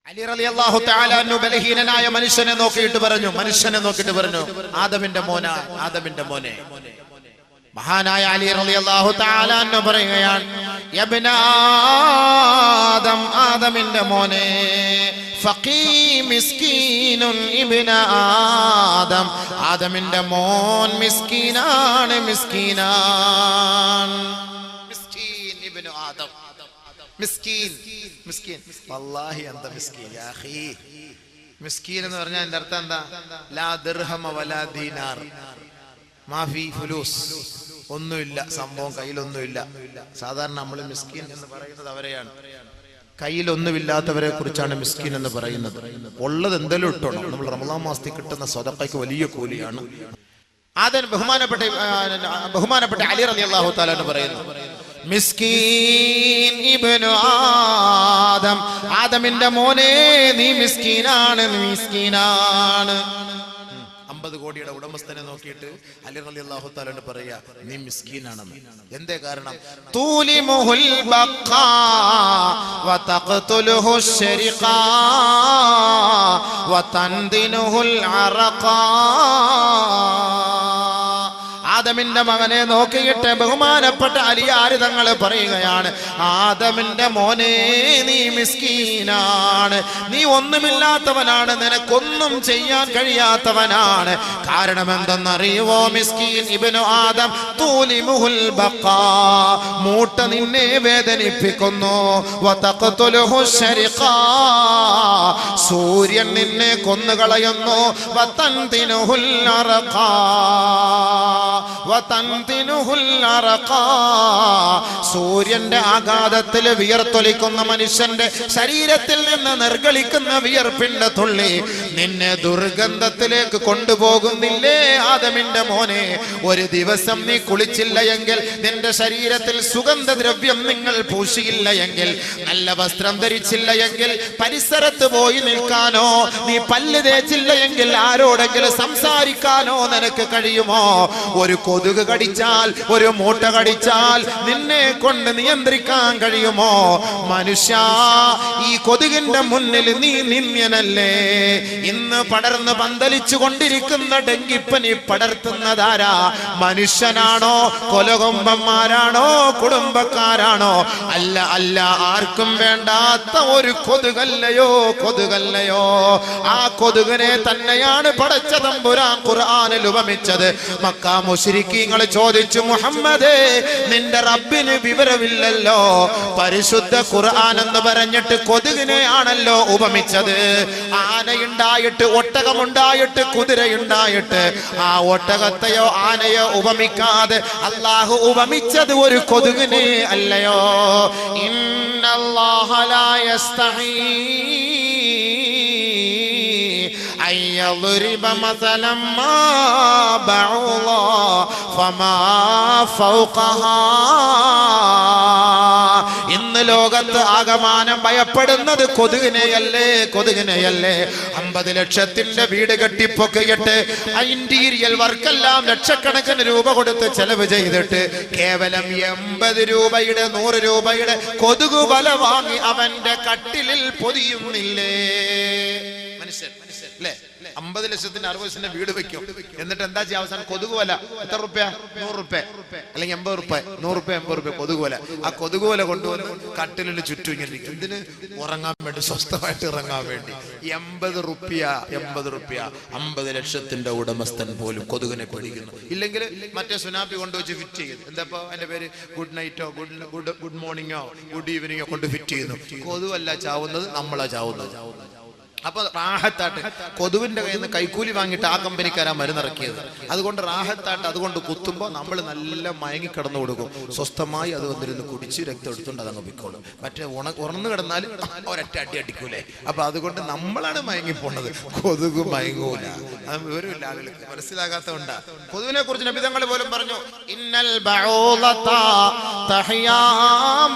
അലി റളിയല്ലാഹു തആല അൻഹു ബലഹീനനായ മനുഷ്യനെ നോക്കിയിട്ട് പറഞ്ഞു ആദമിന്റെ മോനെ. മഹാനായ അലി റളിയല്ലാഹു തആല അൻഹു പറയുകയാണ്, യബ്ന ആദം, ആദമിന്റെ മോനെ, ഫഖീ മിസ്കീനുൻ ഇബ്ന ആദം, ആദമിന്റെ മോൻ മിസ്കീനാണ്, മിസ്കീൻ ഇബ്നു ആദം. മിസ്കീൻ വല്ലാഹി അന്ത മിസ്കീൻ യാ അഖീ. മിസ്കീൻ എന്ന് പറഞ്ഞാൽ അതിന്റെ അർത്ഥം എന്താ? ലാ ദിർഹമ വലാ ദീനാർ മാഫി ഫുലൂസ്, ഒന്നുമില്ല, സംഭവം കയ്യിലൊന്നുമില്ല. സാധാരണ നമ്മൾ മിസ്കീൻ എന്ന് പറയുന്നത് അവരെയാണ്, കയ്യിലൊന്നുമില്ലാത്തവരെ കുറിച്ചാണ് മിസ്കീൻ എന്ന് പറയുന്നത്. ഉള്ളത് എന്തെങ്കിലും ഇട്ടോണം. നമ്മൾ റമളാൻ മാസത്തിൽ കിട്ടുന്ന സ്വതക്കയ്ക്ക് വലിയ കൂലിയാണ്. ബഹുമാനപ്പെട്ട അലി റളിയല്ലാഹു തആല പറയുന്നു, മിസ്കീൻ ഇബ്നു ആദം, ആദമിന്റെ മോനെ നീ മിസ്കീനാണ്, മിസ്കീനാണ്. 50 കോടിയുടെ ഉടമസ്ഥനെ നോക്കിയിട്ട് അലി റളിയല്ലാഹു തആല പറയാ, നീ മിസ്കീനാണെന്ന്. എന്തേ കാരണം? തൂലിമുൽ ബഖാ വതഖ്തുലുഹു ശരിഖാ വതൻദിനുൽ അറഖാ. ആദമിന്റെ മകനെ നോക്കിയിട്ട് ബഹുമാനപ്പെട്ട അലിയാര് തങ്ങൾ പറയുകയാണ്, ആദമിന്റെ മോനെ നീ മിസ്കീനാണ്, നീ ഒന്നുമില്ലാത്തവനാണ്, നിനക്കൊന്നും ചെയ്യാൻ കഴിയാത്തവനാണ്. കാരണം എന്തെന്നറിയുവോ? മിസ്കീൻ ഇബ്നു ആദം തൂലിമുൽ ബഖാ, മൂട്ട നിന്നെ വേദനിപ്പിക്കുന്നു, വതഖ്തുലുഹു ശരിഖാ, സൂര്യൻ നിന്നെ കൊന്നുകളയുന്നു, വതൻദിനുൽ അറഖാ, സൂര്യന്റെ ആഘാതത്തിൽ വിയർത്തൊലിക്കുന്ന മനുഷ്യന്റെ ശരീരത്തിൽ നിന്ന് നിർഗളിക്കുന്ന വിയർപ്പിന്റെ തുള്ളി നിന്നെ ദുർഗന്ധത്തിലേക്ക് കൊണ്ടുപോകുന്നില്ലേ ആദമിന്റെ മോനെ? ഒരു ദിവസം നീ കുളിച്ചില്ല എങ്കിൽ, നിന്റെ ശരീരത്തിൽ സുഗന്ധദ്രവ്യം നിങ്ങൾ പൂശിയില്ല എങ്കിൽ, നല്ല വസ്ത്രം ധരിച്ചില്ല എങ്കിൽ, പരിസരത്ത് പോയി നിൽക്കാനോ, നീ പല്ല് തേച്ചില്ല എങ്കിൽ ആരോടെങ്കിലും സംസാരിക്കാനോ നിനക്ക് കഴിയുമോ? ഒരു കൊതുക് കടിച്ചാൽ, ഒരു മൂട്ട കടിച്ചാൽ നിന്നെ കൊണ്ട് നിയന്ത്രിക്കാൻ കഴിയുമോ? മനുഷ്യ, ഈ കൊതുകിന്റെ മുന്നിൽ നീ നിന്ദ്യനല്ലേ? ഇന്ന് പടർന്ന് പന്തലിച്ചു കൊണ്ടിരിക്കുന്ന ഡെങ്കിപ്പനി പടർത്തുന്നതാരാ? മനുഷ്യനാണോ? കൊലകൊമ്പന്മാരാണോ? കുടുംബക്കാരാണോ? അല്ല അല്ല, ആർക്കും വേണ്ടാത്ത ഒരു കൊതുകല്ലയോ, കൊതുകല്ലയോ? ആ കൊതുകിനെ തന്നെയാണ് പടച്ച തമ്പുരാൻ ഖുർആനിൽ ഉപമിച്ചത്. മക്ക മുശ്രിക്കീങ്ങൾ ചോദിച്ചു, മുഹമ്മദേ, നിന്റെ റബ്ബിന് വിവരമില്ലല്ലോ? പരിശുദ്ധ ഖുർആൻ എന്ന് പറഞ്ഞിട്ട് കൊതുകിനെ ആണല്ലോ ഉപമിച്ചത്. ആനയുണ്ടായിട്ട്, ഒട്ടകമുണ്ടായിട്ട്, കുതിരയുണ്ടായിട്ട് ആ ഒട്ടകത്തെയോ ആനയോ ഉപമിക്കാതെ അല്ലാഹു ഉപമിച്ചത് ഒരു കൊതുകിനെ അല്ലയോ? ഇന്നല്ലാഹ ലാ യസ്തഹീ يضرب مثلا ما بعوضا فما فوقها. ഇന്ന് ലോകത്ത് ആകമാനം ഭയപ്പെടുന്നത് കൊതുകിനെയല്ലേ, കൊതുകിനെയല്ലേ? 50 ലക്ഷത്തിന്റെ വീട് കെട്ടിപ്പൊക്കിയിട്ട് ഇന്റീരിയൽ വർക്കെല്ലാം ലക്ഷക്കണക്കിന് രൂപ കൊടുത്ത് ചെലവ് ചെയ്തിട്ട് കേവലം 80 രൂപയുടെ 100 രൂപയുടെ കൊതുകു വല വാങ്ങി അവന്റെ കട്ടിലിൽ പൊതിയുന്നില്ലേ മനുഷ്യൻ? 50 ലക്ഷത്തിന്റെ 60 ലക്ഷത്തിന്റെ വീട് വെക്കും. എന്നിട്ട് എന്താ ചെയ്യുക? അവസാനം കൊതുകുവല. എത്ര റുപ്യ? 100 റുപ്യ, അല്ലെങ്കിൽ 80 റുപ്യ, 100 റുപ്യ, 80 റുപ്യ കൊതുകുവല. ആ കൊതുകുവല കൊണ്ടുവന്ന് കട്ടിലിന് ചുറ്റും ഇങ്ങനെ ഇരിക്കും. എന്തിന്? ഉറങ്ങാൻ വേണ്ടി, സ്വസ്ഥമായിട്ട് ഇറങ്ങാൻ വേണ്ടി. 80 റുപ്യ, 50 ലക്ഷത്തിന്റെ ഉടമസ്ഥൻ പോലും കൊതുകിനെ പേടിക്കുന്നു. ഇല്ലെങ്കിൽ മറ്റേ സുനാപ്പി കൊണ്ടുവച്ച് ഫിറ്റ് ചെയ്യുന്നു. എന്താ അതിന്റെ പേര്? ഗുഡ് നൈറ്റോ, ഗുഡ് മോർണിംഗോ, ഗുഡ് ഈവനിങ്ങോ കൊണ്ട് ഫിറ്റ് ചെയ്യുന്നു. കൊതുവല്ല ചാവുന്നത്, നമ്മളാ ചാവുന്നത്. അപ്പൊ റാഹത്താട്ട് കൊതുവിന്റെ കയ്യിൽ നിന്ന് കൈക്കൂലി വാങ്ങിയിട്ട് ആ കമ്പനിക്കാരാ മരുന്നിറക്കിയത്. അതുകൊണ്ട് റാഹത്താട്ട് അതുകൊണ്ട് കുത്തുമ്പോൾ നമ്മൾ നല്ല മയങ്ങി കിടന്നു കൊടുക്കും. സ്വസ്ഥമായി അത് വന്നിരുന്ന് കുടിച്ച് രക്തം എടുത്തുകൊണ്ട് അതങ്ങ് പൊയ്ക്കോളും. മറ്റേ ഉണർന്നു കിടന്നാൽ ഒരൊറ്റ അടി അടിക്കൂലേ? അപ്പൊ അതുകൊണ്ട് നമ്മളാണ് മയങ്ങിപ്പോണത്, കൊതുക് മയങ്ങൂല. അത് വിവരമില്ല ആളുകൾക്ക്, മനസ്സിലാകാത്തതുകൊണ്ടാ. കൊതുവിനെ കുറിച്ച് നബി തങ്ങൾ പോലും പറഞ്ഞു, ഇന്നൽ ബഊളത തഹ്യാ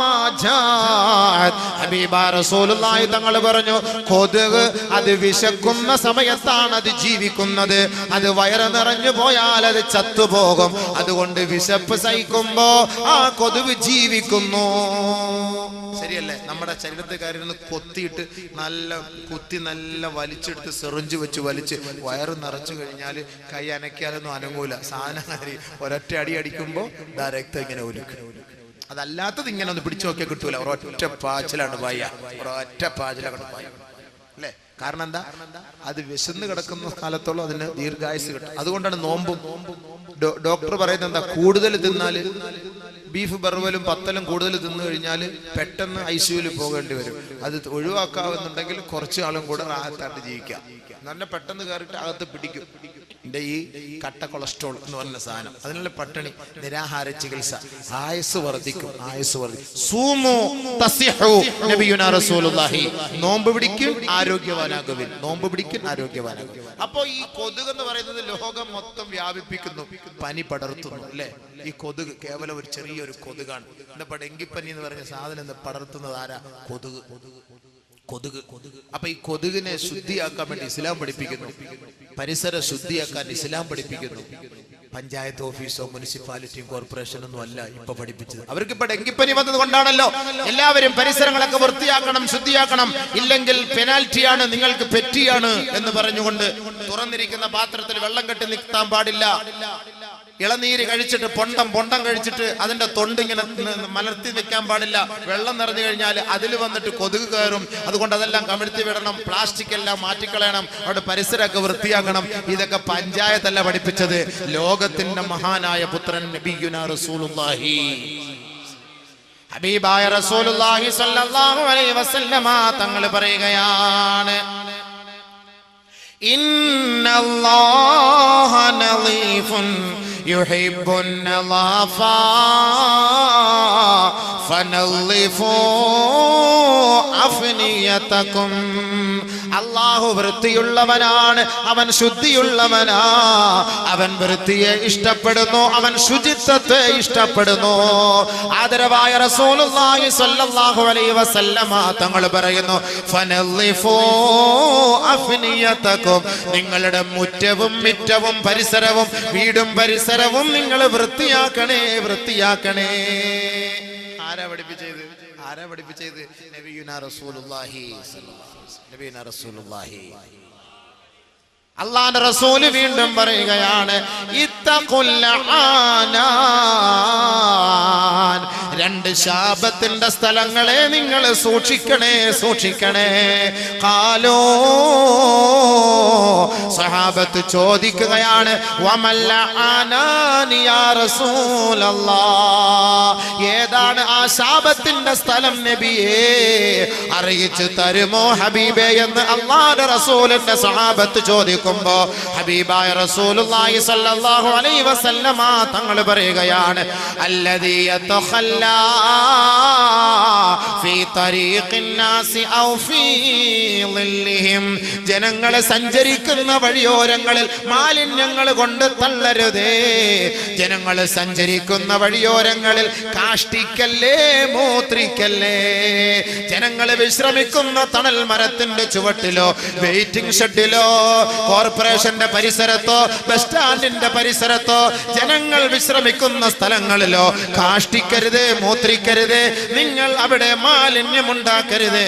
മാ ജാഅത്. ഹബീബ റസൂലുള്ളാഹി തങ്ങൾ പറഞ്ഞു, കൊതുക് അത് വിശക്കുന്ന സമയത്താണ് അത് ജീവിക്കുന്നത്. അത് വയറ് നിറഞ്ഞു പോയാൽ അത് ചത്തുപോകും. അതുകൊണ്ട് വിശപ്പ് സഹിക്കുമ്പോ ആ കൊതുക് ജീവിക്കുന്നു. ശരിയല്ലേ? നമ്മുടെ ശരീരത്തുകാരിൽ കൊത്തിയിട്ട് നല്ല വലിച്ചെടുത്ത് സെറിഞ്ച് വെച്ച് വലിച്ച് വയറ് നിറച്ചു കഴിഞ്ഞാൽ കൈ അനക്കിയാലൊന്നും അനങ്ങൂല. സാധനം ഒരൊറ്റ അടി അടിക്കുമ്പോ രക്തം ഇങ്ങനെ ഒലിക്കും. അതല്ലാത്തത് ഇങ്ങനെ ഒന്ന് പിടിച്ചു നോക്കിയാൽ കിട്ടൂല. ഒരൊറ്റ പാച്ചിലാണ് പായ, ഒരൊറ്റ പാച്ചിലാണ് പായ അല്ലേ? കാരണം എന്താ? അത് വിശന്ന് കിടക്കുന്ന കാലത്തോളം അതിന് ദീർഘായുസ് കിട്ടും. അതുകൊണ്ടാണ് നോമ്പും. ഡോക്ടർ പറയുന്നത് എന്താ? കൂടുതൽ തിന്നാല്, ബീഫ് ബർവലും പത്തലും കൂടുതൽ തിന്നു കഴിഞ്ഞാൽ പെട്ടെന്ന് ICUവിൽ പോകേണ്ടി വരും. അത് ഒഴിവാക്കാവുന്നുണ്ടെങ്കിൽ കുറച്ചു കാലം കൂടെ റാഹത്തായിട്ട് ജീവിക്കാം. നല്ല പെട്ടെന്ന് കയറിയിട്ട് അകത്ത് പിടിക്കും എന്റെ ഈ കട്ട കൊളസ്ട്രോൾ എന്ന് പറഞ്ഞ സാധനം. അതിനുള്ള പട്ടിണി, നിരാഹാര ചികിത്സ, ആയുസ് വർദ്ധിക്കും. നോമ്പ് പിടിക്കും ആരോഗ്യവാനാകുവിൻ. നോമ്പ് പിടിക്കും ആരോഗ്യവാനാകും. അപ്പൊ ഈ കൊതുക് എന്ന് പറയുന്നത് ലോകം മൊത്തം വ്യാപിപ്പിക്കുന്നു, പനി പടർത്തുന്നു അല്ലെ? ഈ കൊതുക് കേവലം ഒരു ചെറിയൊരു കൊതുകാണ്. ഇന്നിപ്പോ ഡെങ്കിപ്പനി എന്ന് പറഞ്ഞ സാധനം പടർത്തുന്നത് ആരാ? കൊതുക്. അപ്പൊ ഈ കൊതുകിനെ ശുദ്ധിയാക്കാൻ വേണ്ടി ഇസ്ലാം പഠിപ്പിക്കുന്നു. പരിസര ശുദ്ധിയാക്കാൻ ഇസ്ലാം പഠിപ്പിക്കുന്നു. പഞ്ചായത്ത് ഓഫീസോ മുനിസിപ്പാലിറ്റിയും കോർപ്പറേഷനും ഒന്നും അല്ല ഇപ്പൊ പഠിപ്പിച്ചത്. അവർക്ക് ഇപ്പൊ ഡെങ്കിപ്പനി വന്നത് കൊണ്ടാണല്ലോ എല്ലാവരും പരിസരങ്ങളൊക്കെ വൃത്തിയാക്കണം, ശുദ്ധിയാക്കണം, ഇല്ലെങ്കിൽ പെനാൽറ്റിയാണ്, നിങ്ങൾക്ക് പെറ്റിയാണ് എന്ന് പറഞ്ഞുകൊണ്ട് തുറന്നിരിക്കുന്ന പാത്രത്തിൽ വെള്ളം കെട്ടി നിർത്താൻ പാടില്ല. ഇളനീര് കഴിച്ചിട്ട് പൊണ്ടം കഴിച്ചിട്ട് അതിന്റെ തൊണ്ടിങ്ങനെ മലർത്തി വെക്കാൻ പാടില്ല. വെള്ളം നിറഞ്ഞു കഴിഞ്ഞാൽ അതിൽ വന്നിട്ട് കൊതുക് കയറും. അതുകൊണ്ട് അതെല്ലാം കമിഴ്ത്തി വിടണം, പ്ലാസ്റ്റിക് എല്ലാം മാറ്റിക്കളയണം, അവിടെ പരിസരമൊക്കെ വൃത്തിയാക്കണം. ഇതൊക്കെ പഞ്ചായത്തല്ല പഠിപ്പിച്ചത്. ലോകത്തിന്റെ മഹാനായ പുത്രൻ നബിയുനാ റസൂലുള്ളാഹി, ഹബീബായ റസൂലുള്ളാഹി സ്വല്ലല്ലാഹു അലൈഹി വസല്ലമ തങ്ങൾ പറയുകയാണ്, ഇന്നല്ലാഹ നളീഫുൻ യുഹിബ്ബുൻ നളാഫാ ഫനളിഫൂ അഫ്നിയതകും. അല്ലാഹു വൃത്തിയുള്ളവനാണ്, അവൻ ശുദ്ധിയുള്ളവനാ, അവൻ വൃത്തിയെ ഇഷ്ടപ്പെടുന്നു, അവൻ ശുചിത്വത്തെ ഇഷ്ടപ്പെടുന്നു. ആദരവായ റസൂലുള്ളാഹി സ്വല്ലല്ലാഹു അലൈഹി വസല്ലമ തങ്ങൾ പറയുന്നു, ഫനളിഫൂ അഫ്നിയതകും. നിങ്ങളുടെ മുറ്റവും മിറ്റവും പരിസരവും വീടും പരിസരവും നിങ്ങൾ വൃത്തിയാക്കണേ, വൃത്തിയാക്കണേ. ആരാ പഠിപ്പിച്ചത്? നബിയുനാ റസൂലുള്ളാഹി സ്വല്ലല്ലാഹു അലൈഹി വസല്ലം. നബിയുനാ റസൂലുള്ളാഹി. അല്ലാഹുവിന്റെ റസൂൽ വീണ്ടും പറയുകയാണ്, ഇത്തഖുൽ ആനാൻ. രണ്ട് ശാപത്തിന്റെ സ്ഥലങ്ങളെ നിങ്ങൾ സൂക്ഷിക്കണേ, സൂക്ഷിക്കണേ. ഖാലൂ, സഹാബത്ത് ചോദിക്കുകയാണ്, വമൽ ആനാൻ യാ റസൂലല്ലാഹ്, ഏതാണ് ആ ശാപത്തിന്റെ സ്ഥലം നബിയേ, അറിയിച്ചു തരുമോ ഹബീബേ എന്ന് അല്ലാഹുവിന്റെ റസൂലിന്റെ സഹാബത്ത് ചോദിക്കും. ഹബീബായ റസൂലുള്ളാഹി സ്വല്ലല്ലാഹു അലൈഹി വസല്ലമ തങ്ങൾ പറയുകയാണ്, അല്ലദീ യതഖല്ലാ ഫീ തരീഖിൻ നാസി ഔ ഫീ ളില്ലിഹിം. ജനങ്ങൾ സഞ്ചരിക്കുന്ന വഴിയോരങ്ങളിൽ മാലിന്യങ്ങൾ കൊണ്ട് തള്ളരുതേ. ജനങ്ങൾ സഞ്ചരിക്കുന്ന വഴിയോരങ്ങളിൽ കാഷ്ടിക്കല്ലേ, മൂത്രിക്കല്ലേ. ജനങ്ങൾ വിശ്രമിക്കുന്ന തണൽ മരത്തിന്റെ ചുവട്ടിലോ വെയിറ്റിംഗ് ഷെഡിലോ കോർപ്പറേഷന്റെ പരിസരത്തോ ബസ് സ്റ്റാൻഡിന്റെ പരിസരത്തോ ജനങ്ങൾ വിശ്രമിക്കുന്ന സ്ഥലങ്ങളിലോ കാഷ്ടിക്കരുത്, മൂത്രിക്കരുത്. നിങ്ങൾ അവിടെ മാലിന്യമുണ്ടാക്കരുത്.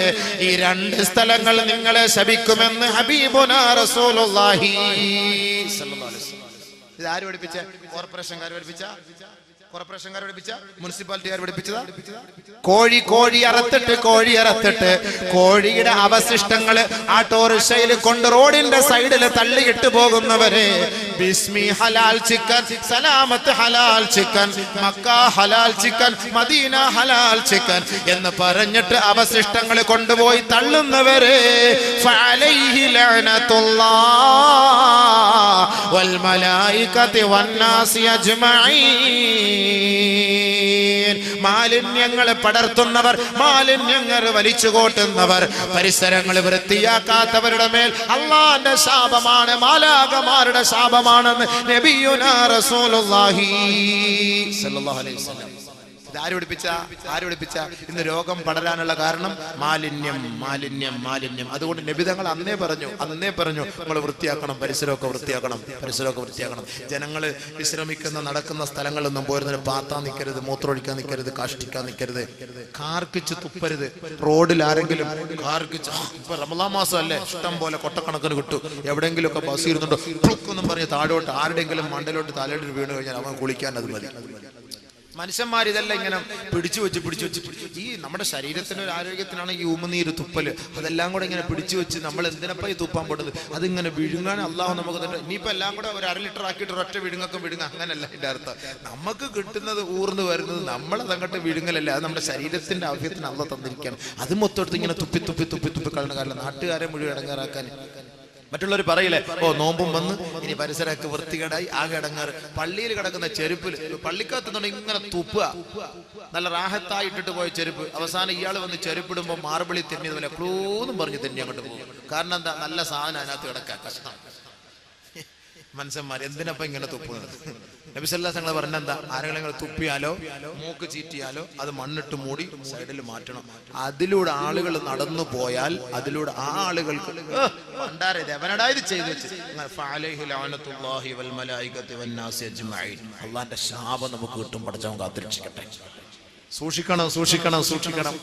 ഈ രണ്ട് സ്ഥലങ്ങൾ നിങ്ങളെ ശപിക്കുമെന്ന് ഹബീബുനാ റസൂലുള്ളാഹി സ്വല്ലല്ലാഹു അലൈഹി വസല്ലം. ഇത് ആര് പഠിപ്പിച്ച? കോർപ്പറേഷൻകാർ പഠിപ്പിച്ച? കോർപ്പറേഷൻകാർ പഠിപ്പിച്ച? മുനിസിപ്പാലിറ്റിക്കാർ പഠിപ്പിച്ചതാ? കോഴി അറത്തിട്ട് കോഴിയുടെ അവശിഷ്ടങ്ങൾ ആട്ടോറിക്ഷയിൽ കൊണ്ട് റോഡിന്റെ സൈഡിൽ തള്ളിയിട്ട് പോകുന്നവരെ, ബിസ്മി ഹലാൽ ചിക്കൻ, സലാമത്ത് ഹലാൽ ചിക്കൻ, മക്ക ഹലാൽ ചിക്കൻ, മദീന ഹലാൽ ചിക്കൻ എന്ന് പറഞ്ഞിട്ട് അവശിഷ്ടങ്ങൾ കൊണ്ടുപോയി തള്ളുന്നവരെ, ഫഅലൈഹി ലഅനത്തുല്ലാഹ് വൽ മലായികതി വന്നാസി അജ്മഈൻ. മാലിന്യങ്ങൾ പടർത്തുന്നവർ, മാലിന്യങ്ങൾ വലിച്ചു കോട്ടുന്നവർ, പരിസരങ്ങൾ വൃത്തിയാക്കാത്തവരുടെ മേൽ അല്ലാഹുവിന്റെ ശാപമാണ്, മാലാഖമാരുടെ ശാപമാണെന്ന് നബിയുനാ റസൂലുള്ളാഹി സ്വല്ലല്ലാഹു അലൈഹി വസല്ലം. ഇത് ആര് പഠിപ്പിച്ച? ഇന്ന് രോഗം പടരാനുള്ള കാരണം മാലിന്യം. അതുകൊണ്ട് നബി തങ്ങൾ അന്നേ പറഞ്ഞു നിങ്ങൾ വൃത്തിയാക്കണം, പരിസരമൊക്കെ വൃത്തിയാക്കണം. ജനങ്ങൾ വിശ്രമിക്കുന്ന നടക്കുന്ന സ്ഥലങ്ങളിലൊന്നും പോരുന്നതിന് പാത്താൻ നിൽക്കരുത്, മൂത്രമൊഴിക്കാൻ നിൽക്കരുത്, കാഷ്ടിക്കാൻ നിൽക്കരുത്, കാർക്കിച്ച് തുപ്പരുത്. റോഡിൽ ആരെങ്കിലും കാർക്കിച്ച്, ഇപ്പൊ റമളാൻ മാസം അല്ലേ, ഇഷ്ടം പോലെ കൊട്ടക്കണക്കിന് കിട്ടും. എവിടെയെങ്കിലും ഒക്കെ ബസ് ഇരുന്നുണ്ടോ എന്നും പറഞ്ഞ് താഴോട്ട് ആരുടെയെങ്കിലും മണ്ടലോട്ട് തലയിട്ട് വീണ് കഴിഞ്ഞാൽ അവൻ കുളിക്കാൻ അത് മതി. മനുഷ്യന്മാർ ഇതെല്ലാം ഇങ്ങനെ പിടിച്ചു വെച്ച് ഈ നമ്മുടെ ശരീരത്തിന് ഒരു ആരോഗ്യത്തിനാണ് ഈ ഉമിനീര് തുപ്പല്, അതെല്ലാം കൂടെ ഇങ്ങനെ പിടിച്ചു വെച്ച് നമ്മൾ എന്തിനപ്പോ ഈ തുപ്പാൻ പോടുന്നത്? അതിങ്ങനെ വിഴുങ്ങാൻ അള്ളാഹു നമുക്ക് തന്നെ. ഇനിയിപ്പോ എല്ലാം കൂടെ ഒരു 1/2 ലിറ്റർ ആക്കിയിട്ട് ഒരൊറ്റ വിഴുങ്ങ, അങ്ങനല്ല ഇതിന്റെ അർത്ഥം. നമുക്ക് കിട്ടുന്നത് ഊർന്ന് വരുന്നത് നമ്മളതങ്ങോട്ട് വിഴുങ്ങലല്ല, അത് നമ്മുടെ ശരീരത്തിന്റെ ആവശ്യത്തിന് അള്ളാഹ് തന്നിരിക്കുകയാണ്. അത് മൊത്തം ഇങ്ങനെ തുപ്പി കളയുന്ന കാരണം നാട്ടുകാരെ മുഴുവൻ ഇടങ്ങാറാക്കാൻ. മറ്റുള്ളവർ പറയില്ലേ, നോമ്പും വന്ന് ഇനി പരിസരമൊക്കെ വൃത്തികേടായി ആകെ ഇടങ്ങാറ്. പള്ളിയിൽ കിടക്കുന്ന ചെരുപ്പിൽ പള്ളിക്കകത്തുനിന്ന് ഇങ്ങനെ തുപ്പുക, നല്ല റാഹത്തായിട്ടിട്ട് പോയ ചെരുപ്പ്, അവസാനം ഇയാൾ വന്ന് ചെരുപ്പിടുമ്പോൾ മാർബിളി തെന്നിയതുപോലെ ക്ലൂന്നും പറഞ്ഞ് തെന്നി അങ്ങോട്ട് പോകും. കാരണം എന്താ? നല്ല സാധനം അതിനകത്ത് കിടക്കാൻ കഷ്ടം. മനുഷ്യന്മാർ എന്തിനപ്പം ഇങ്ങനെ തുപ്പുന്നത്? നബി സല്ലല്ലാഹു അലൈഹി വസല്ലം പറഞ്ഞെന്താ? ആരെങ്കിലും തുപ്പിയാലോ മൂക്ക് ചീറ്റിയാലോ അത് മണ്ണിട്ട് മൂടി സൈഡിൽ മാറ്റണം. അതിലൂടെ ആളുകൾ നടന്നു പോയാൽ അതിലൂടെ ആ ആളുകൾക്ക് അവനടായത് ചെയ്തു വെച്ച് അള്ളാന്റെ ശാപം നമുക്ക് കിട്ടും. പഠിച്ചവൻ കാത്തിരക്ഷിക്കട്ടെ. സൂക്ഷിക്കണം.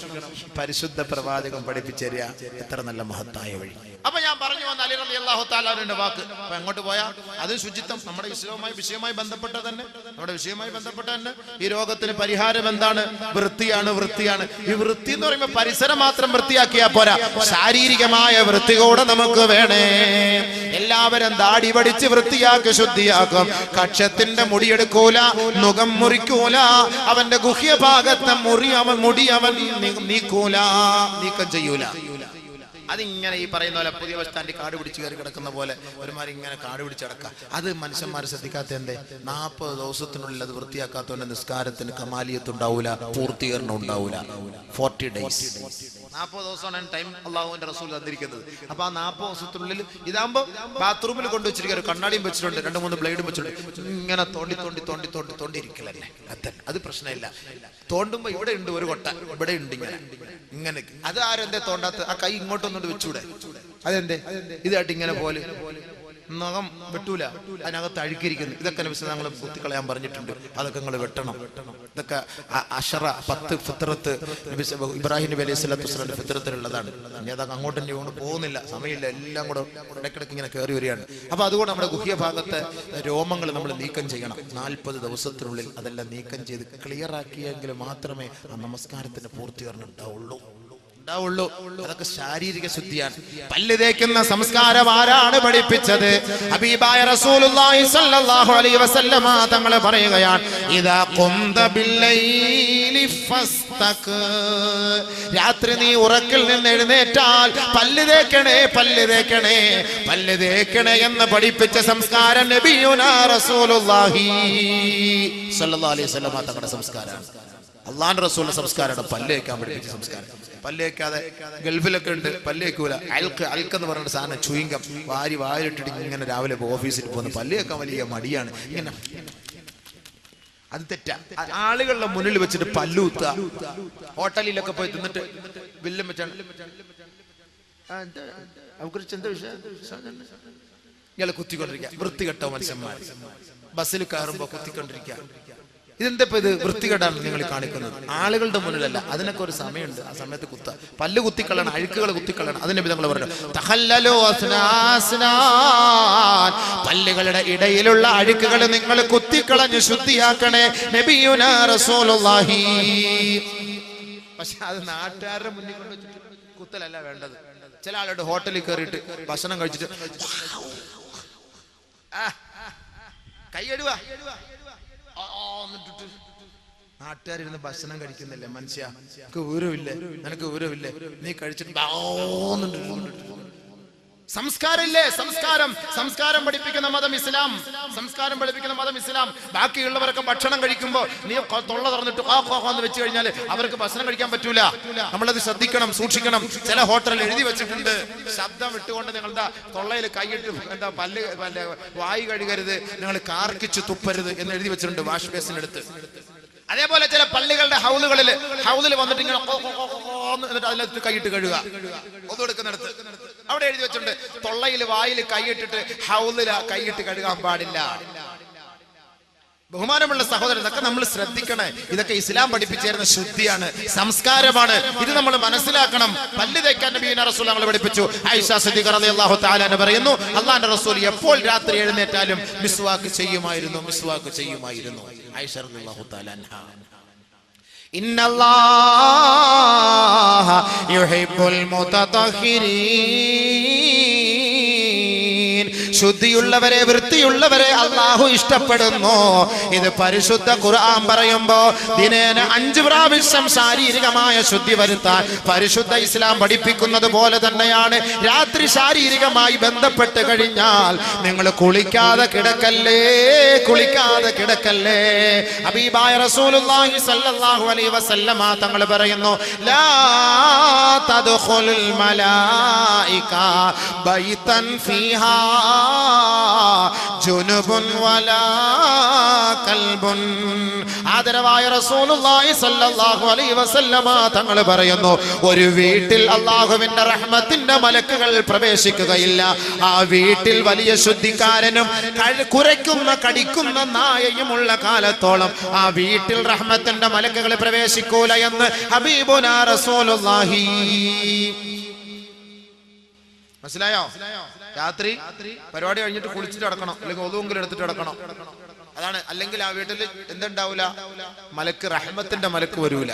പരിശുദ്ധ പ്രവാചകൻ പഠിപ്പിച്ചേരിയ എത്ര നല്ല മഹത്തായ വഴി. അപ്പൊ ഞാൻ പറഞ്ഞു വന്ന അലി റളിയല്ലാഹു തആല അവരുടെ വാക്ക്. അപ്പൊ എങ്ങോട്ട് പോയാ അത് ശുചിത്വം. നമ്മുടെ വിഷയവുമായി ബന്ധപ്പെട്ട തന്നെ ഈ രോഗത്തിന് പരിഹാരം എന്താണ്? വൃത്തിയാണ്. ഈ വൃത്തി എന്ന് പറയുമ്പോൾ പരിസരം മാത്രം വൃത്തിയാക്കിയാ പോരാ, ശാരീരികമായ വൃത്തി കൂടെ നമുക്ക് വേണേ. എല്ലാവരും ദാടി പഠിച്ച് വൃത്തിയാക്കി ശുദ്ധിയാക്കും. കക്ഷത്തിന്റെ മുടിയെടുക്കൂല, നുകം മുറിക്കൂല, അവന്റെ ഗുഹ്യഭാഗത്തെ മുടി അവൻ നീക്കം ചെയ്യൂല. അതിങ്ങനെ ഈ പറയുന്ന പോലെ പുതിയ ബസ് സ്റ്റാൻഡിൽ കാട് പിടിച്ച് കയറി കിടക്കുന്ന പോലെ ഒരുമാതിരി ഇങ്ങനെ കാട് പിടിച്ചടക്കാം. അത് മനുഷ്യന്മാർ ശ്രദ്ധിക്കാത്ത എന്തേ? 40 ദിവസത്തിനുള്ളിൽ അത് വൃത്തിയാക്കാത്തവന്റെ നിസ്കാരത്തിന് കമാലിയത്ത് ഉണ്ടാവൂല, പൂർത്തീകരണം ഉണ്ടാവൂല. 40 days 40 ദിവസമാണ് ടൈം അള്ളാഹുവിന്റെ റസൂൽ തന്നിരിക്കുന്നത്. അപ്പൊ ആ 40 ദിവസത്തിനുള്ളിൽ ഇതാകുമ്പോ ബാത്റൂമിൽ കൊണ്ടുവച്ചിരിക്കുക, കണ്ണാടിയും വെച്ചിട്ടുണ്ട്, 2-3 ബ്ലേഡും വെച്ചിട്ടുണ്ട്. ഇങ്ങനെ തോണ്ടി ഇരിക്കലല്ലേ, അത് പ്രശ്നമില്ല. തോണ്ടുമ്പോ ഇവിടെ ഉണ്ട് ഒരു കൊട്ട, ഇവിടെ ഉണ്ട് ഇങ്ങനെ. അത് ആരെന്തേ തോണ്ടാത്ത? ആ കൈ ഇങ്ങോട്ടൊന്നുകൊണ്ട് വെച്ചൂടെ? അതെന്തേ? ഇതായിട്ട് ഇങ്ങനെ പോലെ നഖം വെട്ടൂല, അതിനകത്ത് അഴുക്കിരിക്കുന്നു. ഇതൊക്കെ ഞങ്ങൾ കുത്തിക്കളയാൻ പറഞ്ഞിട്ടുണ്ട്. അതൊക്കെ നിങ്ങൾ വെട്ടണം. ഇതൊക്കെ 10 ഫിത്രത്ത് ഇബ്രാഹിം നബി അലൈഹി സ്വലാത്തു വസ്സലാമിന്റെ ഫിത്രത്തിലുള്ളതാണ്. ഇനി അതൊക്കെ അങ്ങോട്ടും ഇങ്ങോട്ട് പോകുന്നില്ല, സമയമില്ല, എല്ലാം കൂടെ ഇടയ്ക്കിടയ്ക്ക് ഇങ്ങനെ കയറി വരികയാണ്. അപ്പൊ അതുകൊണ്ട് നമ്മുടെ ഗുഹ്യ ഭാഗത്തെ രോമങ്ങൾ നമ്മൾ നീക്കം ചെയ്യണം. 40 ദിവസത്തിനുള്ളിൽ അതെല്ലാം നീക്കം ചെയ്ത് ക്ലിയർ ആക്കിയെങ്കിൽ മാത്രമേ ആ നമസ്കാരത്തിന് പൂർത്തീകരണം ഉണ്ടാവുള്ളൂ. അതൊക്കെ ശാരീരിക ശുദ്ധിയാണ്. പല്ല് തേക്കുന്ന സംസ്കാരം ആരാണ് പഠിപ്പിച്ചത്? ഹബീബായ റസൂലുള്ളാഹി സ്വല്ലല്ലാഹു അലൈഹി വസല്ലമ തങ്ങൾ പറയുകയാണ്, ഇദാ ഖുംത ബില്ലൈലി ഫസ്തക്, രാത്രി നീ ഉറക്കിൽ നിന്ന് എഴുന്നേറ്റാൽ പല്ല് തേക്കണേ എന്ന് പഠിപ്പിച്ച സംസ്കാരം നബിയുനാ റസൂലുള്ളാഹി സ്വല്ലല്ലാഹു അലൈഹി വസല്ലമ തങ്ങളുടെ സംസ്കാരമാണ്. അള്ളാഹുവിന്റെ റസൂലിന്റെ സംസ്കാരമാണ് പല്ല് തേക്കാൻ പഠിപ്പിച്ച സംസ്കാരം. പല്ല് തേക്കാതെ ഗൾഫിലൊക്കെ ഉണ്ട്, പല്ല് തേക്കൂല. അൽക്കെന്ന് പറഞ്ഞ സാധനം ചുയിങ്കം വാരിട്ടിട്ട് ഇങ്ങനെ രാവിലെ ഓഫീസിൽ പോകുന്നു. പല്ല് തേക്കാൻ വലിയ മടിയാണ്. ഇങ്ങനെ അത് തെറ്റാ. ആളുകളുടെ മുന്നിൽ വെച്ചിട്ട് പല്ല് കുത്തുക. ഹോട്ടലിലൊക്കെ പോയി തിന്നിട്ട് ബില്ലും വെച്ചാണ് ഇയാളെ കുത്തിക്കൊണ്ടിരിക്കുക. വൃത്തികെട്ട മനുഷ്യന്മാർ ബസ്സിൽ കയറുമ്പോ കുത്തിക്കൊണ്ടിരിക്കുക. ഇതെന്താ ഇത്? വൃത്തികേടാണ് നിങ്ങൾ കാണിക്കുന്നത്. ആളുകളുടെ മുന്നിലല്ല, അതിനൊക്കെ ഒരു സമയമുണ്ട്. ആ സമയത്ത് പല്ല് കുത്തിക്കളയണം, അഴുക്കുകൾ കുത്തിക്കളയണം. അതിന്റെ വിധങ്ങൾ പറഞ്ഞു, പല്ലുകളുടെ ഇടയിലുള്ള അഴുക്കുകൾ നിങ്ങൾ കുത്തിക്കളഞ്ഞ് ശുദ്ധിയാക്കണേ നബിയുനാ റസൂലുള്ളാഹി. പക്ഷെ അത് നാട്ടുകാരുടെ മുന്നിൽ കൊണ്ട് കുത്തലല്ല വേണ്ടത്. ചില ആളുടെ ഹോട്ടലിൽ കയറിയിട്ട് ഭക്ഷണം കഴിച്ചിട്ട് കൈയടുവാ, നാട്ടുകാരിരുന്ന് ഭക്ഷണം കഴിക്കുന്നില്ലേ? മനുഷ്യ, നിനക്ക് ഊരവില്ലേ? നീ കഴിച്ചിട്ട് സംസ്കാരമില്ലേ? സംസ്കാരം പഠിപ്പിക്കുന്ന മതം ഇസ്ലാം. ബാക്കിയുള്ളവരൊക്കെ ഭക്ഷണം കഴിക്കുമ്പോ നീ തൊള്ള തുറന്നിട്ട് എന്ന് വെച്ച് കഴിഞ്ഞാൽ അവർക്ക് ഭക്ഷണം കഴിക്കാൻ പറ്റൂല. നമ്മളത് ശ്രദ്ധിക്കണം, സൂക്ഷിക്കണം. ചില ഹോട്ടലിൽ എഴുതി വെച്ചിട്ടുണ്ട്, ശബ്ദം ഇട്ടുകൊണ്ട് നിങ്ങളുടെ തൊള്ളയിൽ കൈയിട്ട് വായു കഴുകരുത്, നിങ്ങൾ കാർക്കിച്ച് തുപ്പരുത് എന്ന് എഴുതി വെച്ചിട്ടുണ്ട് വാഷ് ബേസിനടുത്ത്. അതേപോലെ ചില പള്ളികളുടെ ഹൗദിൽ വന്നിട്ട് ഇങ്ങനെ എന്നിട്ട് അതിനകത്ത് കൈയിട്ട് കഴുകുക. ഒതു എടുക്കുന്നിടത്ത് അവിടെ എഴുതി വെച്ചിട്ടുണ്ട്, തൊള്ളയിൽ വായിൽ കൈയിട്ടിട്ട് ഹൗദിൽ കൈയിട്ട് കഴുകാൻ പാടില്ല. ബഹുമാനമുള്ള സഹോദരൻ, ഇതൊക്കെ നമ്മൾ ശ്രദ്ധിക്കണേ. ഇതൊക്കെ ഇസ്ലാം പഠിപ്പിച്ചേരുന്ന ശുദ്ധിയാണ്, സംസ്കാരമാണ്. ഇത് നമ്മൾ മനസ്സിലാക്കണം. പല്ല് തേക്കാൻ നബിയുനാ റസൂൽ ഞങ്ങൾ പഠിപ്പിച്ചു. ആയിഷ സിദ്ദീഖ റളിയല്ലാഹു തആല അൻഹ പറയുന്നു, അല്ലാഹുവിന്റെ റസൂൽ എപ്പോൾ രാത്രി എഴുന്നേറ്റാലും മിസ്വാക്ക് ചെയ്യുമായിരുന്നു. ആയിഷ റളിയല്ലാഹു തആല അൻഹ. ഇന്നല്ലാഹ യുഹിബ്ബുൽ മുതതഹിരീൻ, ശുദ്ധിയുള്ളവരെ, വൃത്തിയുള്ളവരെ അല്ലാഹു ഇഷ്ടപ്പെടുന്നു. ഇത് പരിശുദ്ധ ഖുർആൻ പറയുമ്പോ ദിനേന 5 പ്രാവശ്യം ശാരീരികമായ ശുദ്ധി വരുത്താൻ പരിശുദ്ധ ഇസ്ലാം പഠിപ്പിക്കുന്നത് പോലെ തന്നെയാണ് രാത്രി ശാരീരികമായി ബന്ധപ്പെട്ട് കഴിഞ്ഞാൽ നിങ്ങൾ കുളിക്കാതെ കിടക്കല്ലേ. ഹബീബായ റസൂലുള്ളാഹി സ്വല്ലല്ലാഹു അലൈഹി വസല്ലമ തങ്ങൾ പറയുന്നു, ലാ തദ്ഖുലുൽ മലായിക ബൈതൻ ഫീഹാ ജുനുബുൻ വലാ കൽബുൻ. ആദരവായ റസൂലുള്ളാഹി സ്വല്ലല്ലാഹു അലൈഹി വസല്ലമ തങ്ങൾ പറയുന്നു, ഒരു വീട്ടിൽ അല്ലാഹുവിന്റെ റഹ്മത്തിന്റെ മലക്കുകൾ പ്രവേശിക്കുകയില്ല. ആ വീട്ടിൽ വലിയ ശുദ്ധിക്കാരനും കുരയ്ക്കുന്ന കടിക്കുന്ന നായയും ഉള്ള കാലത്തോളം ആ വീട്ടിൽ റഹ്മത്തിന്റെ മലക്കുകൾ പ്രവേശിക്കൂല എന്ന് ഹബീബുനാ റസൂലുള്ളാഹി. മനസ്സിലായോ? രാത്രി പരിപാടി കഴിഞ്ഞിട്ട് കുളിച്ചിട്ട് കിടക്കണം, അല്ലെങ്കിൽ ഒതുവെങ്കിലും എടുത്തിട്ട് കിടക്കണം. അതാണ്. അല്ലെങ്കിൽ ആ വീട്ടിൽ എന്തുണ്ടാവൂല? മലക്ക്, റഹ്മത്തിന്റെ മലക്ക് വരൂല.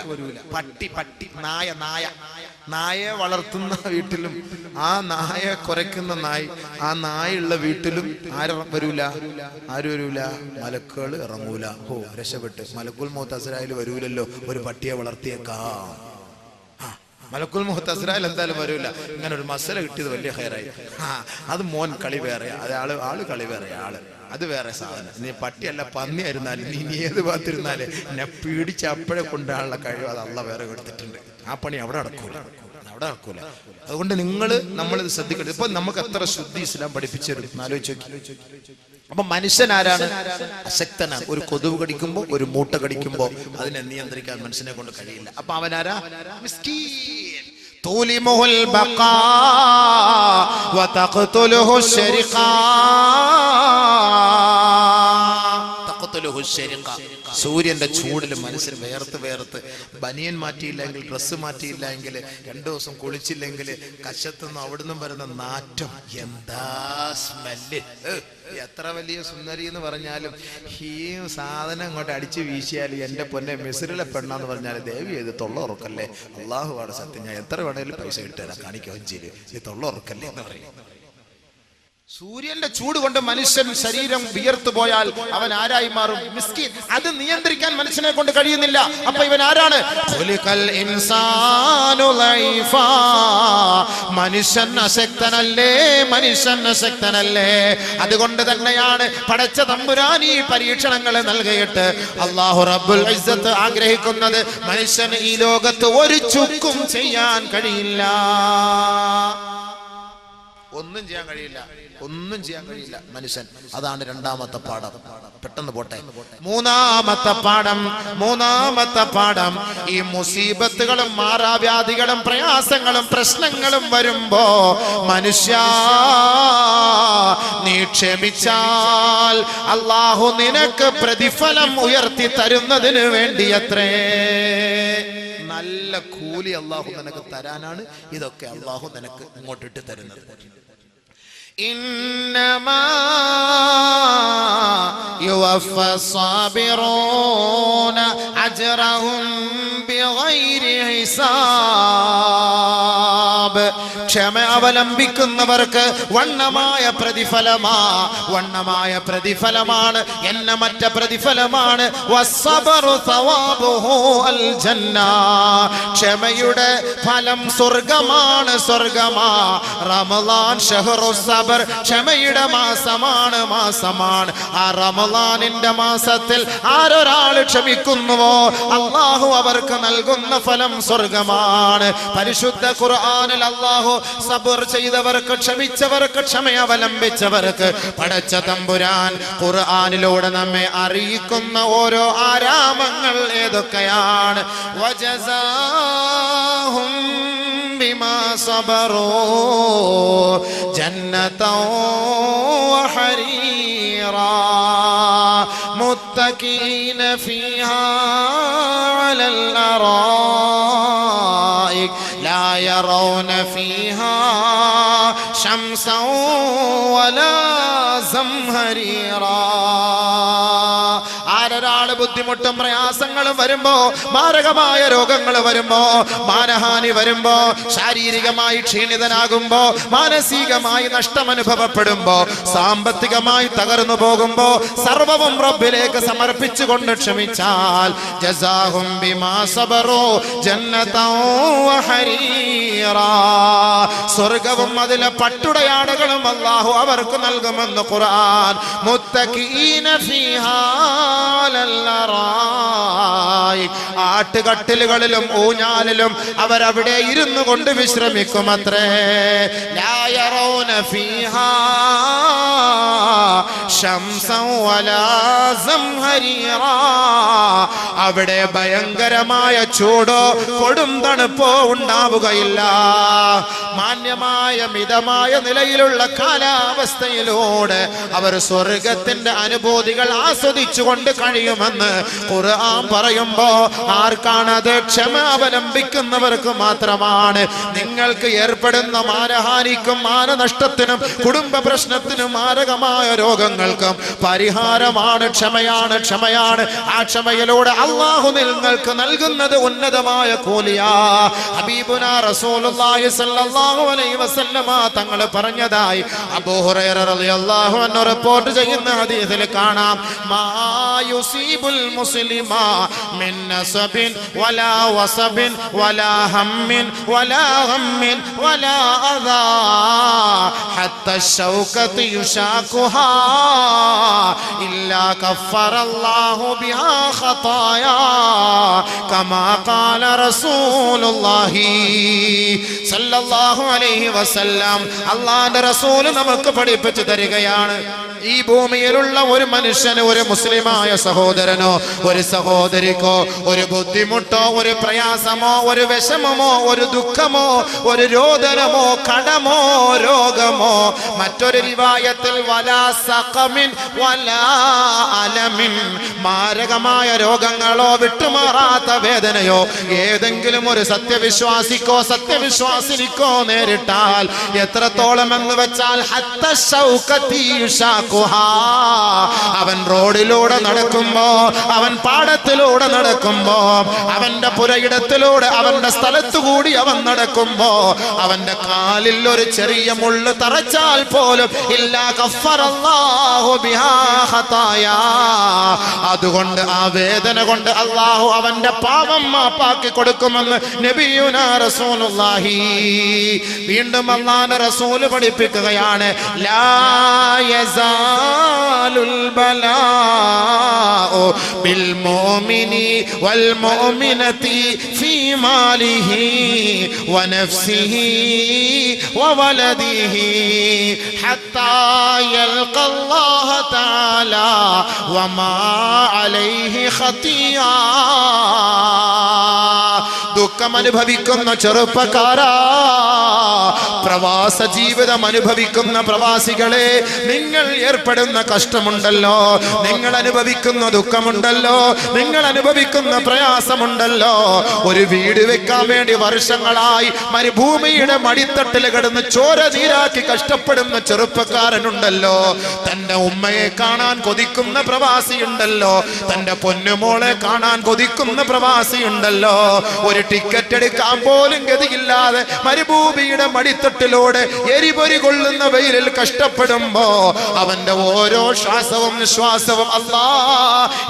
പട്ടി നായയെ വളർത്തുന്ന വീട്ടിലും ആ നായ കുരയ്ക്കുന്ന ആ നായുള്ള വീട്ടിലും ആരും വരൂല. മലക്കുകൾ ഇറങ്ങൂല. രക്ഷപ്പെട്ട്. മലക്കുൽ മൗത്ത് അസ്രായിൽ വരൂലല്ലോ, ഒരു പട്ടിയെ വളർത്തിയേക്കാം. മലക്കുൽ മൗത്ത് അസ്രായിൽ എന്തായാലും വരൂല. ഇങ്ങനെ ഒരു മസല കിട്ടിയത് വലിയ ഹൈറായി. അത് മോൻ കളി വേറെ, ആള് കളി വേറെ, അത് വേറെ സാധനം. നീ പട്ടിയല്ല പന്നിയായിരുന്നാലും നീ ഏത് ഭാഗത്തിരുന്നാലേ എന്നെ പിടിച്ച് അപ്പോഴെ കൊണ്ടാണുള്ള കഴിവ് അത് അള്ളാഹ് വേറെ കൊടുത്തിട്ടുണ്ട്. ആ പണി അവിടെ നടക്കൂല. അതുകൊണ്ട് നമ്മളിത് ശ്രദ്ധിക്കണം. ഇപ്പൊ നമുക്ക് എത്ര ശുദ്ധി ഇസ്ലാം പഠിപ്പിച്ചു തരും ആലോചിച്ച് നോക്കി. അപ്പൊ മനുഷ്യൻ ആരാണ്? അശക്തനാണ്. ഒരു കൊതുവ് കടിക്കുമ്പോ, ഒരു മൂട്ട കടിക്കുമ്പോ അതിനെ നിയന്ത്രിക്കാൻ മനുഷ്യനെ കൊണ്ട് കഴിയില്ല. അപ്പൊ അവനാരാ? മിസ്കീൻ. തൂലിമുൽ ബഖാ വതഖ്തുലുഹു ശരിഖാ. സൂര്യന്റെ ചൂടിൽ മനുഷ്യൻ വേർത്ത് ബനിയൻ മാറ്റിയില്ലെങ്കിൽ, ഡ്രസ്സ് മാറ്റിയില്ലെങ്കിൽ, 2 ദിവസം കുളിച്ചില്ലെങ്കിൽ കശത്തുനിന്ന് അവിടുന്ന് വരുന്ന നാറ്റം, എന്താ സ്മെല്ല്! എത്ര വലിയ സുന്ദരി എന്ന് പറഞ്ഞാലും ഈ സാധനം അങ്ങോട്ട് അടിച്ചു വീശിയാൽ എന്റെ പൊന്നെ മിസ്രിലെ പെണ്ണാന്ന് പറഞ്ഞാൽ ദേവി ഇത് തൊള്ള ഉറക്കല്ലേ. അള്ളാഹുവാണ് സത്യം, ഞാൻ എത്ര വേണേലും പൈസ കിട്ടുക കാണിക്കുകയും ചെയ്യും. ഈ തൊള്ള ഉറക്കല്ലേ എന്ന് പറയും. സൂര്യന്റെ ചൂട് കൊണ്ട് മനുഷ്യൻ ശരീരം വിയർത്തു പോയാൽ അവൻ ആരായി മാറും? മിസ്കീൻ. അത് നിയന്ത്രിക്കാൻ മനുഷ്യനെ കൊണ്ട് കഴിയുന്നില്ല. അപ്പൊ ഇവൻ ആരാണ്? മനുഷ്യൻ അശക്തനല്ലേ. അതുകൊണ്ട് തന്നെയാണ് പടച്ച തമ്പുരാൻ ഈ പരീക്ഷണങ്ങൾ നൽകിയിട്ട് അല്ലാഹു റബ്ബുൽ ഇസ്സത്ത് ആഗ്രഹിക്കുന്നത് മനുഷ്യന് ഈ ലോകത്ത് ഒരു ചുക്കും ചെയ്യാൻ കഴിയില്ല. ഒന്നും ചെയ്യാൻ കഴിയില്ല മനുഷ്യൻ. അതാണ് 2ാമത്തെ പാഠം. പെട്ടെന്ന് പോട്ടെ. മൂന്നാമത്തെ പാഠം ഈ മുസീബത്തുകളും മാറാവ്യാധികളും പ്രയാസങ്ങളും പ്രശ്നങ്ങളും വരുമ്പോ മനുഷ്യ നീ ക്ഷമിച്ചാൽ അല്ലാഹു നിനക്ക് പ്രതിഫലം ഉയർത്തി തരുന്നതിന് വേണ്ടിയത്രേ. നല്ല കൂലി അല്ലാഹു നിനക്ക് തരാനാണ് ഇതൊക്കെ അല്ലാഹു നിനക്ക് ഇങ്ങോട്ടിട്ട് തരുന്നത്. ഇന്നമാ യുവഫ സാബിറൂന അജ്റഹും ബിഗൈരി ഹിസാബ്. ക്ഷമ അവലംബിക്കുന്നവർക്ക് വണ്ണമായ പ്രതിഫലമാണ്, എണ്ണമറ്റ പ്രതിഫലമാണ്. വസ്സബറു സവാബുഹു അൽ ജന്ന. ക്ഷമയുടെ ഫലം സ്വർഗമാണ്. റമളാൻ ഷഹ്റു സബർ, ക്ഷമയുടെ മാസമാണ്. ആ റമളാനിന്റെ മാസത്തിൽ ആരൊരാൾ ക്ഷമിക്കുന്നുവോ അല്ലാഹു അവർക്ക് നൽകുന്ന ഫലം സ്വർഗമാണ്. പരിശുദ്ധ ഖുർആനിൽ അല്ലാഹു സബർ ചെയ്തവർക്ക്, ക്ഷമിച്ചവർക്ക്, ക്ഷമ അവലംബിച്ചവർക്ക് പടച്ച തമ്പുരാൻ ഖുർആനിലൂടെ നമ്മെ അറിയിക്കുന്ന ഓരോ ആരാമങ്ങൾ ഏതൊക്കെയാണ്? വജസാഹും ബിമാ സബറൂ ജന്നതൻ വഹരീറാ മുത്തഖീന ഫീഹാ അലൽ അറായിക് ലാ യറൗന ഫീഹാ ശംസൻ വലാ സംഹരീറാ. ആരൊരാള് ബുദ്ധിമുട്ടും പ്രയാസങ്ങളും വരുമ്പോ, മാരകമായ രോഗങ്ങൾ വരുമ്പോ, മാനഹാനി വരുമ്പോ, ശാരീരികമായി ക്ഷീണിതനാകുമ്പോ, മാനസികമായി നഷ്ടമനുഭവപ്പെടുമ്പോ, സാമ്പത്തികമായി തകർന്നു പോകുമ്പോ, സർവവും റബ്ബിലേക്ക് സമർപ്പിച്ചുകൊണ്ട് ക്ഷമിച്ചാൽ ജസാഹും ബിമാ സബറൂ ജന്നതൻ വഹരീറാ, സ്വർഗവും അതിലെ പട്ടുടയാടകളും അല്ലാഹു അവർക്ക് നൽകുമെന്ന് ഖുർആൻ. മുത്തഖീന ഫീഹാ ആട്ടുകട്ടിലുകളിലും ഊഞ്ഞാലിലും അവരവിടെ ഇരുന്നു കൊണ്ട് വിശ്രമിക്കുമത്രേ. ലാ യറൗന ഫീഹാ ശംസൻ വലാ സംഹരീറാ, അവിടെ ഭയങ്കരമായ ചൂടോ കൊടും തണുപ്പോ ഉണ്ടാവുകയില്ല. മാന്യമായ മിതമായ നിലയിലുള്ള കാലാവസ്ഥയിലൂടെ അവർ സ്വർഗത്തിന്റെ അനുഭൂതികൾ ആസ്വദിച്ചുകൊണ്ട് കഴിയുമെന്ന് ഖുർആൻ പറയുമ്പോ ആർക്കാണത്? ക്ഷമ അവലംബിക്കുന്നവർക്ക് മാത്രമാണ്. നിങ്ങൾക്ക് ഏർപ്പെടുന്ന മാനഹാനിക്കും മാനനഷ്ടത്തിനും കുടുംബ പ്രശ്നത്തിനും മാരകമായ രോഗങ്ങൾക്കും പരിഹാരമാണ് ക്ഷമയാണ്. ക്ഷമയാണ്. ആ ക്ഷമയിലൂടെ അല്ലാഹു നിങ്ങൾക്ക് നൽകുന്നത് ഉന്നതമായ കൂലിയാ. ഹബീബുനാ റസൂലുള്ളാഹി സ്വല്ലല്ലാഹു അലൈഹി വസല്ലമ തങ്ങൾ പറഞ്ഞതായി അബൂ ഹുറൈറ റളിയല്ലാഹു അൻഹു റിപ്പോർട്ട് ചെയ്യുന്ന ഹദീസിൽ കാണാം, മാ യുസീബുൽ മുസ്ലിമ മിൻ നസബിൻ വലാ വസബിൻ വലാ ഹമ്മിൻ വലാ ഗമ്മിൻ വലാ അദാ ഹത്ത ശൗകതി യുശാഖുഹാ ഇല്ലാ കഫറല്ലാഹു ബിഹാ ഖതായാ കമാ ഖാല റസൂലുള്ളാഹി സല്ലല്ലാഹു അലൈഹി വസല്ലം. അല്ലാഹുവിന്റെ റസൂൽ നമുക്ക് പഠിപ്പിച്ചു തരികയാണ്, ഈ ഭൂമിയിലുള്ള ഒരു മനുഷ്യന്, ഒരു മുസ്ലിമായ സഹോദരനോ ഒരു സഹോദരിക്കോ ഒരു ബുദ്ധിമുട്ടോ ഒരു പ്രയാസമോ ഒരു വിഷമമോ ഒരു ദുഃഖമോ ഒരു രോദനമോ കടമോ രോഗമോ, മറ്റൊരു റിവായത്തിൽ വലാ സഖമിൻ വലാ അലമിൻ, മാരകമായ രോഗങ്ങളോ വിട്ടുമാറാത്ത വേദനയോ ഏതെങ്കിലും ഒരു സത്യവിശ്വാസിക്കോ സത്യവിശ്വാസിനിക്കോ നേരിട്ടാൽ എത്രത്തോളം എന്ന് വെച്ചാൽ ഹത്ത ശൗകതി യുശാഖുഹാ, അവൻ റോഡിലൂടെ നടക്കുമ്പോ, അവൻ പാടത്തിലൂടെ നടക്കുമ്പോ, അവന്റെ പുരയിടത്തിലൂടെ അവന്റെ സ്ഥലത്തുകൂടി അവൻ നടക്കുമ്പോ അവന്റെ കാലിൽ ഒരു ചെറിയ മുള്ള് തറച്ചാൽ പോലും ഇല്ലാ കഫറല്ലാഹു ബിഹാ ഖതായാ, അതുകൊണ്ട് ആ വേദന കൊണ്ട് അല്ലാഹു അവന്റെ പാപം മാപ്പാക്കി കൊടുക്കുമെന്ന് നബിയുനാ റസൂലുള്ളാഹി. വീണ്ടും അല്ലാഹുവിന്റെ റസൂൽ പഠിപ്പിക്കുകയാണ്, ലാ യസാലുൽ ബലാഉ ബിൽ മുഅ്മിനി വൽ മുഅ്മിനതി ഫീ മാലിഹി വനഫ്സിഹി വവലദിഹി ഹത്താ യൽഖല്ലാഹ തആല വമാ അലൈഹി ഖതിയാ. ദുഃഖം അനുഭവിക്കുന്ന ചെറുപ്പക്കാരാ, പ്രവാസ ജീവിതം അനുഭവിക്കുന്ന പ്രവാസികളെ, നിങ്ങൾ ഏർപ്പെടുന്ന കഷ്ടമുണ്ടല്ലോ, നിങ്ങൾ അനുഭവിക്കുന്ന ദുഃഖമുണ്ടല്ലോ, നിങ്ങൾ അനുഭവിക്കുന്ന പ്രയാസമുണ്ടല്ലോ, ഒരു വീട് വെക്കാൻ വേണ്ടി വർഷങ്ങളായി മരുഭൂമിയുടെ മടിത്തട്ടിൽ കിടന്ന് ചോര നീരാക്കി കഷ്ടപ്പെടുന്ന ചെറുപ്പക്കാരനുണ്ടല്ലോ, തന്റെ ഉമ്മയെ കാണാൻ കൊതിക്കുന്ന പ്രവാസിയുണ്ടല്ലോ, തന്റെ പൊന്നുമോളെ കാണാൻ കൊതിക്കുന്ന പ്രവാസിയുണ്ടല്ലോ, ഒരു ടിക്കറ്റ് എടുക്കാൻ പോലും ഗതിയില്ലാതെ മരുഭൂമിയുടെ മടിത്തട്ടിലൂടെ എരിപൊരി കൊള്ളുന്ന വെയിലിൽ കഷ്ടപ്പെടുമ്പോ അവന്റെ ഓരോ ശ്വാസവും നിശ്വാസവും അല്ലാ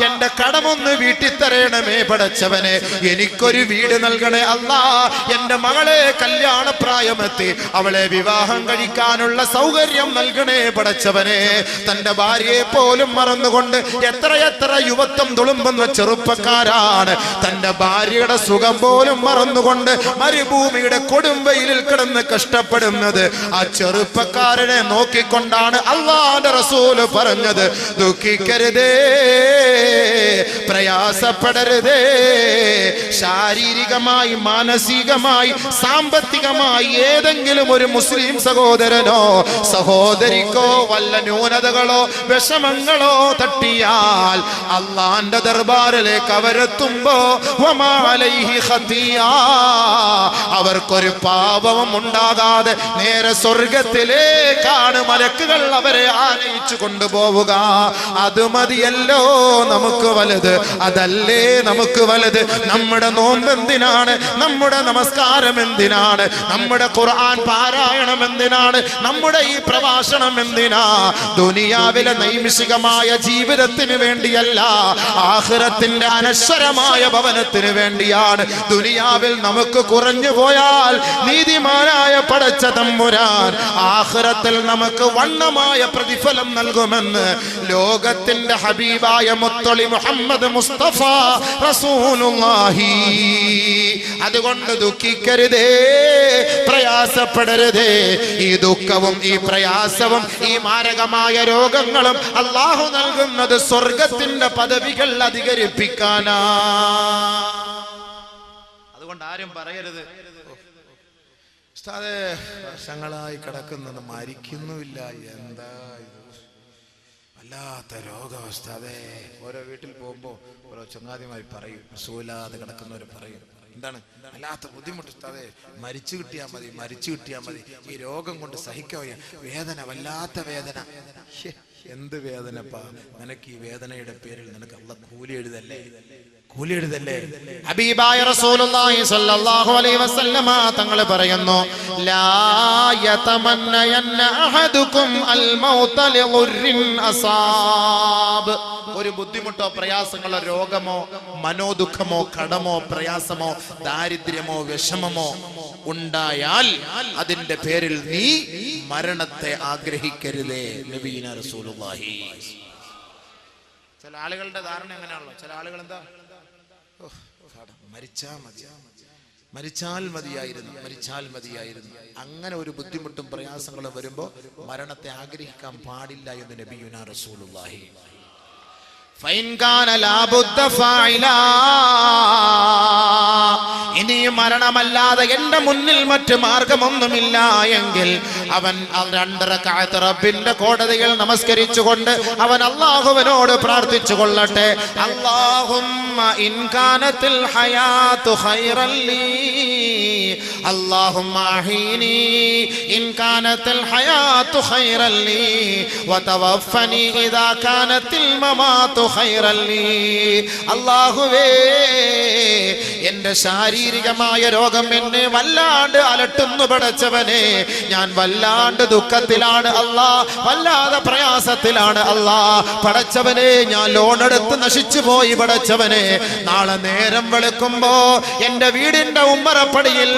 എന്റെ കടമൊന്ന് വീട്ടി തരണമേ പടച്ചവനെ, എനിക്കൊരു വീട് നൽകണേ അല്ലാ, എന്റെ മകളെ കല്യാണ പ്രായമെത്തി അവളെ വിവാഹം കഴിക്കാനുള്ള സൗകര്യം നൽകണേ പടച്ചവനെ. തന്റെ ഭാര്യയെ പോലും മറന്നുകൊണ്ട് എത്രയെത്ര യുവത്വം തുളുമ്പുന്ന ചെറുപ്പക്കാരാണ് തന്റെ ഭാര്യയുടെ സുഖം പോലും മറന്നുകൊണ്ട് മരുഭൂമിയുടെ കൊടുംവെയിലിൽ കിടന്ന് കഷ്ടപ്പെടുന്നത്. ആ ചെറുപ്പക്കാരനെ നോക്കിക്കൊണ്ടാണ് അല്ലാഹുവിന്റെ റസൂൽ പറഞ്ഞത്, ദുഃഖിക്കരുതേ, പ്രയാസപ്പെടരുതേ. ശാരീരികമായി, മാനസികമായി, സാമ്പത്തികമായി ഏതെങ്കിലും ഒരു മുസ്ലിം സഹോദരനോ സഹോദരിക്കോ വല്ല ന്യൂനതകളോ വിഷമങ്ങളോ തട്ടിയാൽ അള്ളാന്റെ ദർബാറിലേക്ക് അവരെത്തുമ്പോ വമാ അലൈഹി ഖതിയാ, അവർക്കൊരു പാപവും ഉണ്ടാകാതെ നേരെ സ്വർഗത്തിലേക്കാണ് മലക്കുകൾ അവരെ ആനയിച്ചു കൊണ്ടുപോവുക. അത് മതിയല്ലോ നമുക്ക് വലുത്, അതല്ലേ നമുക്ക് വലുത്. നമ്മുടെ നോമ്പ് എന്തിനാണ്, നമ്മുടെ നമസ്കാരം എന്തിനാണ്, നമ്മുടെ ഖുർആൻ പാരായണം എന്തിനാണ്, നമ്മുടെ ഈ പ്രഭാഷണം എന്തിനാ? ദുനിയാവിലെ നൈമിഷികമായ ജീവിതത്തിന് വേണ്ടിയല്ല, ആഖിറത്തിന്റെ അനശ്വരമായ ഭവനത്തിന് വേണ്ടിയാണ്. ദുനിയാവിൽ നമുക്ക് കുറഞ്ഞു പോയാൽ നീതിമാനായ പടച്ച തമ്പുരാൻ ആഖിറത്തിൽ നമുക്ക് വണ്ണമായ പ്രതിഫലം നൽകുമെന്ന് ലോകത്തിന്റെ ഹബീബായ മുത്തളി മുഹമ്മദ് മുസ്തഫ റസൂലുള്ളാഹി. അതുകൊണ്ട് ദുഃഖിക്കരുതേ, പ്രയാസപ്പെടരുതേ. ഈ ദുഃഖവും ഈ പ്രയാസവും ഈ മാരകമായ രോഗങ്ങളും അല്ലാഹു നൽകുന്നത് സ്വർഗത്തിന്റെ പദവികൾ അധികരിപ്പിക്കാനാ. അതുകൊണ്ട് ആരും പറയരുത് ഉസ്താദേ വർഷങ്ങളായി കിടക്കുന്നത് മരിക്കുന്നുമില്ല, എന്താ വല്ലാത്ത രോഗം ഉസ്താദേ. ഓരോ വീട്ടിൽ പോകുമ്പോ ഓരോ ചങ്ങാതിമാര് പറയും, സുഖമില്ലാതെ കിടക്കുന്നവർ പറയും, എന്താണ് വല്ലാത്ത ബുദ്ധിമുട്ട് ഉസ്താദേ, മരിച്ചു കിട്ടിയാൽ മതി, മരിച്ചു കിട്ടിയാൽ മതി, ഈ രോഗം കൊണ്ട് സഹിക്കാൻ വേദന, വല്ലാത്ത വേദന. എന്ത് വേദനപ്പാ നിനക്ക്? ഈ വേദനയുടെ പേരിൽ നിനക്ക് അല്ലാഹ് കൂലി എഴുതല്ലേ, കൂലി എഴുതല്ലേ? ഹബീബായ റസൂലുള്ളാഹി സ്വല്ലല്ലാഹു അലൈഹി വസല്ലമ തങ്ങൾ പറയുന്നു, ലാ യതമന്നയന്ന അഹദുകും അൽ മൗത ലിദുർരിൻ അസാബ്. ഒരു ബുദ്ധിമുട്ടോ പ്രയാസങ്ങളോ രോഗമോ മനോദുഃഖമോ കടമോ പ്രയാസമോ ദാരിദ്ര്യമോ വിഷമമോ ഉണ്ടായാൽ അതിന്റെ പേരിൽ നീ മരണത്തെ ആഗ്രഹിക്കരുതേ. നബിയിന റസൂലുള്ളാഹി. ചില ആളുകളുടെ ധാരണ എങ്ങനെയാണല്ലോ, ചില ആളുകൾ എന്താ, മരിച്ചാൽ മതി, മരിച്ചാൽ മതിയായിരുന്നു, മരിച്ചാൽ മതിയായിരുന്നു. അങ്ങനെ ഒരു ബുദ്ധിമുട്ടും പ്രയാസങ്ങളും വരുമ്പോ മരണത്തെ ആഗ്രഹിക്കാൻ പാടില്ല എന്ന് നബിയുനാ റസൂലുള്ളാഹി. ഇനി മരണമല്ലാതെ എന്റെ മുന്നിൽ മറ്റു മാർഗമൊന്നുമില്ല എങ്കിൽ അവൻ 2 റക്അത്ത് റബ്ബിന്റെ കോടതിയിൽ നമസ്കരിച്ചുകൊണ്ട് അവൻ അല്ലാഹുവിനോട് പ്രാർത്ഥിച്ചു കൊള്ളട്ടെ, അല്ലാഹുമ്മ ഇൻ കാനത്തിൽ ഹയാതു ഖൈറൻ ലീ, അല്ലാഹുമ്മ അഹീനി ഇൻ കാനത്തിൽ ഹയാതു ഖൈറൻ ലീ വതവഫനി ഇദാ കാനത്തിൽ മമാതു ഖൈറൻ ലീ. അല്ലാഹുവേ, എന്റെ ശാരീരികമായ രോഗം എന്നെ വല്ലാണ്ട് അലട്ടുന്നു പടച്ചവനെ, ഞാൻ വല്ലാണ്ട് ദുഃഖത്തിലാണ് അല്ലാ, വല്ലാതെ പ്രയാസത്തിലാണ് അല്ലാ പടച്ചവനെ, ഞാൻ ലോൺ എടുത്ത് നശിച്ചു പോയി പടച്ചവനെ. നാളെ നേരം വെളുക്കുമ്പോ എന്റെ വീടിന്റെ ഉമ്മറപ്പടിയിൽ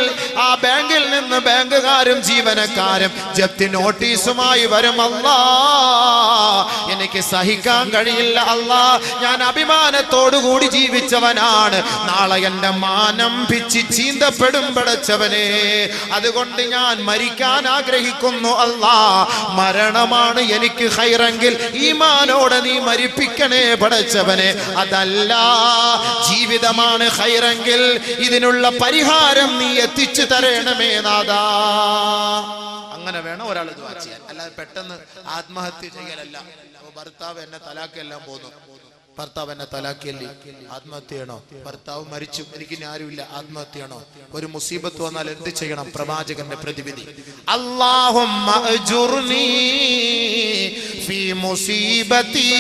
ആ ബാങ്കിൽ നിന്ന് ബാങ്കുകാരും ജീവനക്കാരും ജപ്തി നോട്ടീസുമായി വരും അല്ലാ, എനിക്ക് സഹിക്കാൻ കഴിയില്ല അല്ലാ. ഞാൻ അഭിമാനത്തോടുകൂടി ജീവിച്ചവനാണ്, നാളെ എന്റെ മാനം പിച്ചി ചീന്തപ്പെടും പടച്ചവനെ. അതുകൊണ്ട് ഞാൻ മരിക്കാൻ ആഗ്രഹിക്കുന്നു അല്ലാ. മരണമാണ് എനിക്ക് ഖൈറെങ്കിൽ ഈമാനോടെ നീ മരിപ്പിക്കണേ പടച്ചവനെ. അതല്ല ജീവിതമാണ് ഖൈറെങ്കിൽ ഇതിനുള്ള പരിഹാരം നീ എത്തിച്ചു തരണമേ നാഥാ. അങ്ങനെ വേണം ഒരാൾ ദുആ ചെയ്യാൻ, അല്ലാതെ പെട്ടെന്ന് ആത്മഹത്യ ചെയ്യലല്ല. ഭർത്താവ് എന്നെ തലാക്കെല്ലാം പോന്നു, ഭർത്താവ് എന്നെ തലാക്കിയല്ലേ, ആത്മഹത്യയാണോ? ഭർത്താവ് മരിച്ചു, എനിക്കിനി ആരുമില്ല, ആത്മഹത്യയാണോ? ഒരു മുസീബത്ത് വന്നാൽ എന്ത് ചെയ്യണം? പ്രവാചകന്റെ പ്രതിവിധി, അല്ലാഹുമ്മ അജുർനി ഫീ മുസീബതി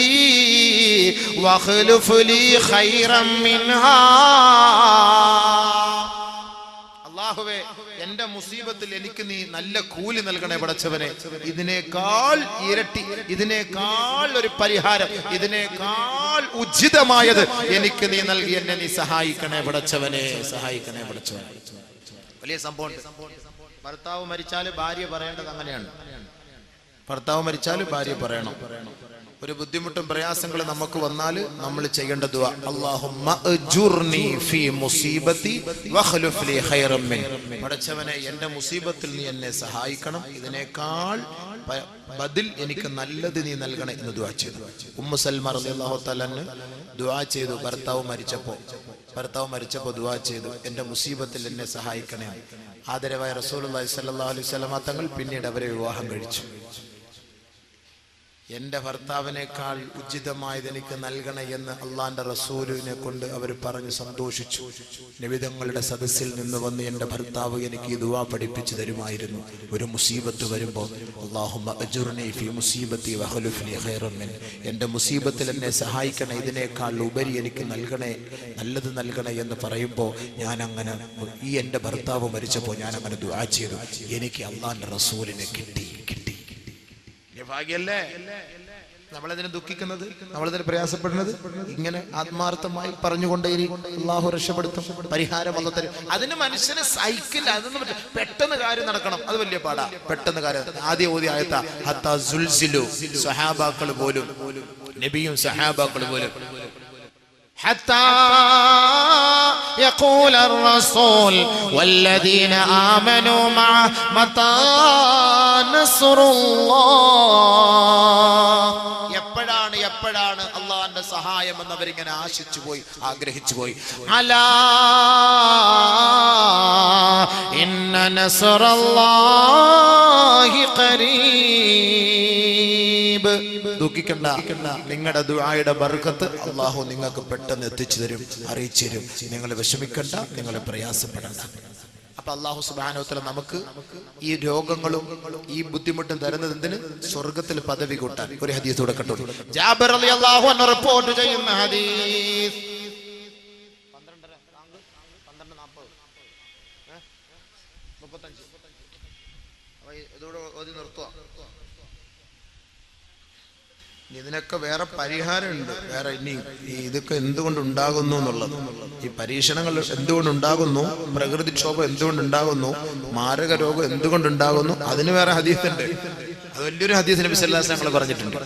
വഖ്ലുഫ് ലീ ഖൈറൻ മിൻഹാ. അല്ലാഹുവേ എന്റെ മുസീബത്തിൽ എനിക്ക് നീ നല്ല കൂലി നൽകണേ പടച്ചവനെ, ഇതിനേക്കാൾ ഇരട്ടി, ഇതിനേക്കാൾ ഒരു പരിഹാരം, ഇതിനേക്കാൾ ഉചിതമായത് എനിക്ക് നീ നൽകി എന്നെ നീ സഹായിക്കണേ പടച്ചവനെ, സഹായിക്കണേ പടച്ചവനെ. വലിയ സംഭവം. ഭർത്താവ് മരിച്ചാൽ ഭാര്യ പറയേണ്ടത് അങ്ങനെയാണ്. ഭർത്താവ് മരിച്ചാൽ ഭാര്യ പറയണം. ഒരു ബുദ്ധിമുട്ടും പ്രയാസങ്ങളും നമുക്ക് വന്നാൽ നമ്മൾ ചെയ്യേണ്ട ദുആ, അല്ലാഹുമ്മ അജുർനി ഫീ മുസീബതി വഖ്ലുഫ് ലി ഖൈറൻ മിൻ. പടച്ചവനെ എന്റെ മുസീബത്തിൽ നീ എന്നെ സഹായിക്കണം, ഇതിനേക്കാൾ ബദൽ എനിക്ക് നല്ലത് നീ നൽകണേ എന്ന് ദുആ ചെയ്തു. ഉമ്മു സൽമ റളിയല്ലാഹു തആല ദുആ ചെയ്തു. ഭർത്താവ് മരിച്ചപ്പോൾ ദുആ ചെയ്തു, എന്റെ മുസീബത്തിൽ എന്നെ സഹായിക്കണേ. ആദരവായ റസൂലുള്ളാഹി സ്വല്ലല്ലാഹു അലൈഹി വസല്ലമ തങ്ങൾ പിന്നീട് അവരെ വിവാഹം കഴിച്ചു. എന്റെ ഭർത്താവിനേക്കാൾ ഉചിതമായത് എനിക്ക് നൽകണേ എന്ന് അള്ളാന്റെ റസൂലിനെ കൊണ്ട് അവർ പറഞ്ഞ് സന്തോഷിച്ചു. നബിതങ്ങളുടെ സദസ്സിൽ നിന്ന് വന്ന് എന്റെ ഭർത്താവ് എനിക്ക് ഈ ദുആ പഠിപ്പിച്ചു തരുമായിരുന്നു. ഒരു മുസീബത്ത് വരുമ്പോൾ അല്ലാഹുമ്മ അജുർനി ഫീ മുസീബതി വഖ്ലുഫ് ലി ഖൈറൻ മിൻ, എന്റെ മുസീബത്തിൽ എന്നെ സഹായിക്കണേ, ഇതിനേക്കാൾ ഉപരി എനിക്ക് നൽകണേ, നല്ലത് നൽകണേ എന്ന് പറയുമ്പോൾ ഞാൻ അങ്ങനെ, ഈ എന്റെ ഭർത്താവ് മരിച്ചപ്പോൾ ഞാൻ അങ്ങനെ ദുആ ചെയ്തു. എനിക്ക് അള്ളാന്റെ റസൂലിനെ കിട്ടി. ഭാഗ്യല്ലേ നമ്മളതിനെ ദുഃഖിക്കുന്നത്, നമ്മളതിനെ പ്രയാസപ്പെടുന്നത്? ഇങ്ങനെ ആത്മാർത്ഥമായി പറഞ്ഞുകൊണ്ടേയിരിക്കും, അല്ലാഹു രക്ഷപ്പെടുത്തും, പരിഹാരം വന്നു തരും. അതിന് മനുഷ്യന് സൈക്കിൾ, അതൊന്നും പെട്ടെന്ന് കാര്യം നടക്കണം, അത് വലിയ പാടാ. പെട്ടെന്ന് കാര്യം ആദ്യം ഓതി ആയത്ത ഹത്താ സുൽസിലു, സഹാബാക്കൾ പോലും, നബിയും സഹാബാക്കൾ പോലും حتى يقول الرسول والذين آمنوا معه متى نصر الله. എപ്പോഴാണ് അള്ളാഹുവിന്റെ സഹായം എന്ന് അവരിങ്ങനെ ആശിച്ചു പോയി, ആഗ്രഹിച്ചു പോയി. അലാ ഇന്ന നസ്റല്ലാഹി ഖരീബ്. ദുഃഖിക്കണ്ട, നിങ്ങളുടെ ദുആയുടെ ബർക്കത്ത് അള്ളാഹു നിങ്ങൾക്ക് പെട്ടെന്ന് എത്തിച്ചു തരും, അറിയിച്ചു തരും. നിങ്ങൾ വിഷമിക്കണ്ട, നിങ്ങൾ പ്രയാസപ്പെടണ്ട. അപ്പൊ അല്ലാഹു സുബ്ഹാനഹു വ തആല നമുക്ക് ഈ രോഗങ്ങളും ഈ ബുദ്ധിമുട്ടും തരുന്നത് എന്തിന്? സ്വർഗ്ഗത്തിൽ പദവി കൂട്ടാൻ. ഒരു ഹദീസ് കൊടുക്കട്ടെ. ജാബിർ റളിയല്ലാഹു അൻഹു റിപ്പോർട്ട് ചെയ്യുന്ന ഹദീസ് 12:35 ഇതിനൊക്കെ വേറെ പരിഹാരമുണ്ട്. വേറെ ഇനി ഇതൊക്കെ എന്തുകൊണ്ടുണ്ടാകുന്നു എന്നുള്ളത്, ഈ പരീക്ഷണങ്ങൾ എന്തുകൊണ്ടുണ്ടാകുന്നു, പ്രകൃതിക്ഷോഭം എന്തുകൊണ്ടുണ്ടാകുന്നു, മാരക രോഗം എന്തുകൊണ്ടുണ്ടാകുന്നു, അതിന് വേറെ ഹദീസുണ്ട്. അത് വലിയൊരു ഹദീസ് നബി സല്ലല്ലാഹു അലൈഹി വസല്ലം പറഞ്ഞിട്ടുണ്ട്.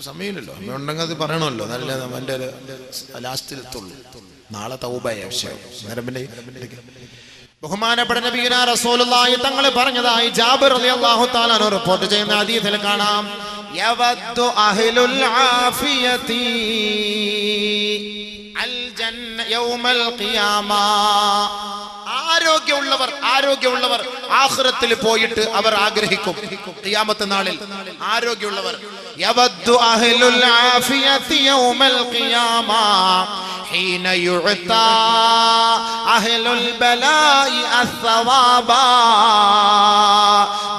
സമയമില്ലല്ലോ, ഉണ്ടെങ്കിൽ അത് പറയണമല്ലോ, നല്ല എൻ്റെ ലാസ്റ്റിലെത്തുള്ളൂ. നാളെ തൗബയാ വിഷയം. ബഹുമാനപ്പെട്ട നബിയുനാ റസൂലുള്ളാഹി തങ്ങൾ പറഞ്ഞതായി ജാബിർ റളിയല്ലാഹു തആല അൻഹു റിപ്പോർട്ട് ചെയ്യുന്ന ഹദീസിൽ കാണാം, യവദ്ദു അഹ്ലുൽ ആഫിയതി അൽ ജന്ന യൗമൽ ഖിയാമ. ആരോഗ്യമുള്ളവർ ആഖിറത്തിൽ പോയിട്ട് അവർ ആഗ്രഹിക്കും, ഖിയാമത്ത് നാളിൽ ആരോഗ്യമുള്ളവർ. യവദ്ദു അഹ്ലുൽ ആഫിയതി യൗമൽ ഖിയാമ ഹീന യുഅതാ അഹ്ലുൽ ബലായി അസ്സവാബാ.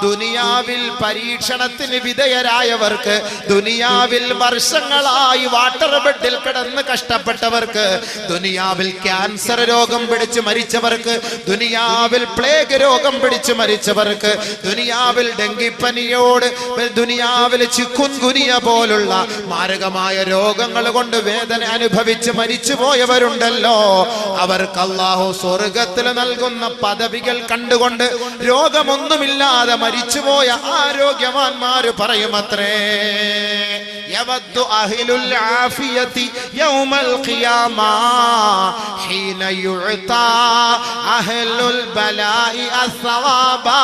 ദുനിയാവിൽ പരീക്ഷണത്തിന് വിധേയരായവർക്ക്, ദുനിയാവിൽ വർഷങ്ങളായി വാട്ടർ ബെഡിൽ കിടന്ന് കഷ്ടപ്പെട്ടവർക്ക്, ദുനിയാവിൽ ക്യാൻസർ രോഗം പിടിച്ച് മരിച്ചവർക്ക്, ദുനിയാവിൽ പ്ലേഗ് രോഗം പിടിച്ച് മരിച്ചവർക്ക്, ദുനിയാവിൽ ഡെങ്കിപ്പനിയോട്, ദുനിയാവിൽ ചിക്കുൻഗുനിയ പോലുള്ള മാരകമായ രോഗങ്ങൾ കൊണ്ട് വേദന അനുഭവിച്ച് മരിച്ചു പോയവരുണ്ടല്ലോ, അവർക്ക് അല്ലാഹു സ്വർഗ്ഗത്തിൽ നൽകുന്ന പദവികൾ കണ്ടുകൊണ്ട് രോഗമൊന്നുമില്ലാതെ മരിച്ചുപോയ ആരോഗ്യവാന്മാര് പറയുമത്രേ, യവദ്ദു അഹ്ലുൽ ആഫിയതി യൗമൽ ഖിയാമ ഹീന യുഅതാ അഹ്ലുൽ ബലായി അസ്സവാബാ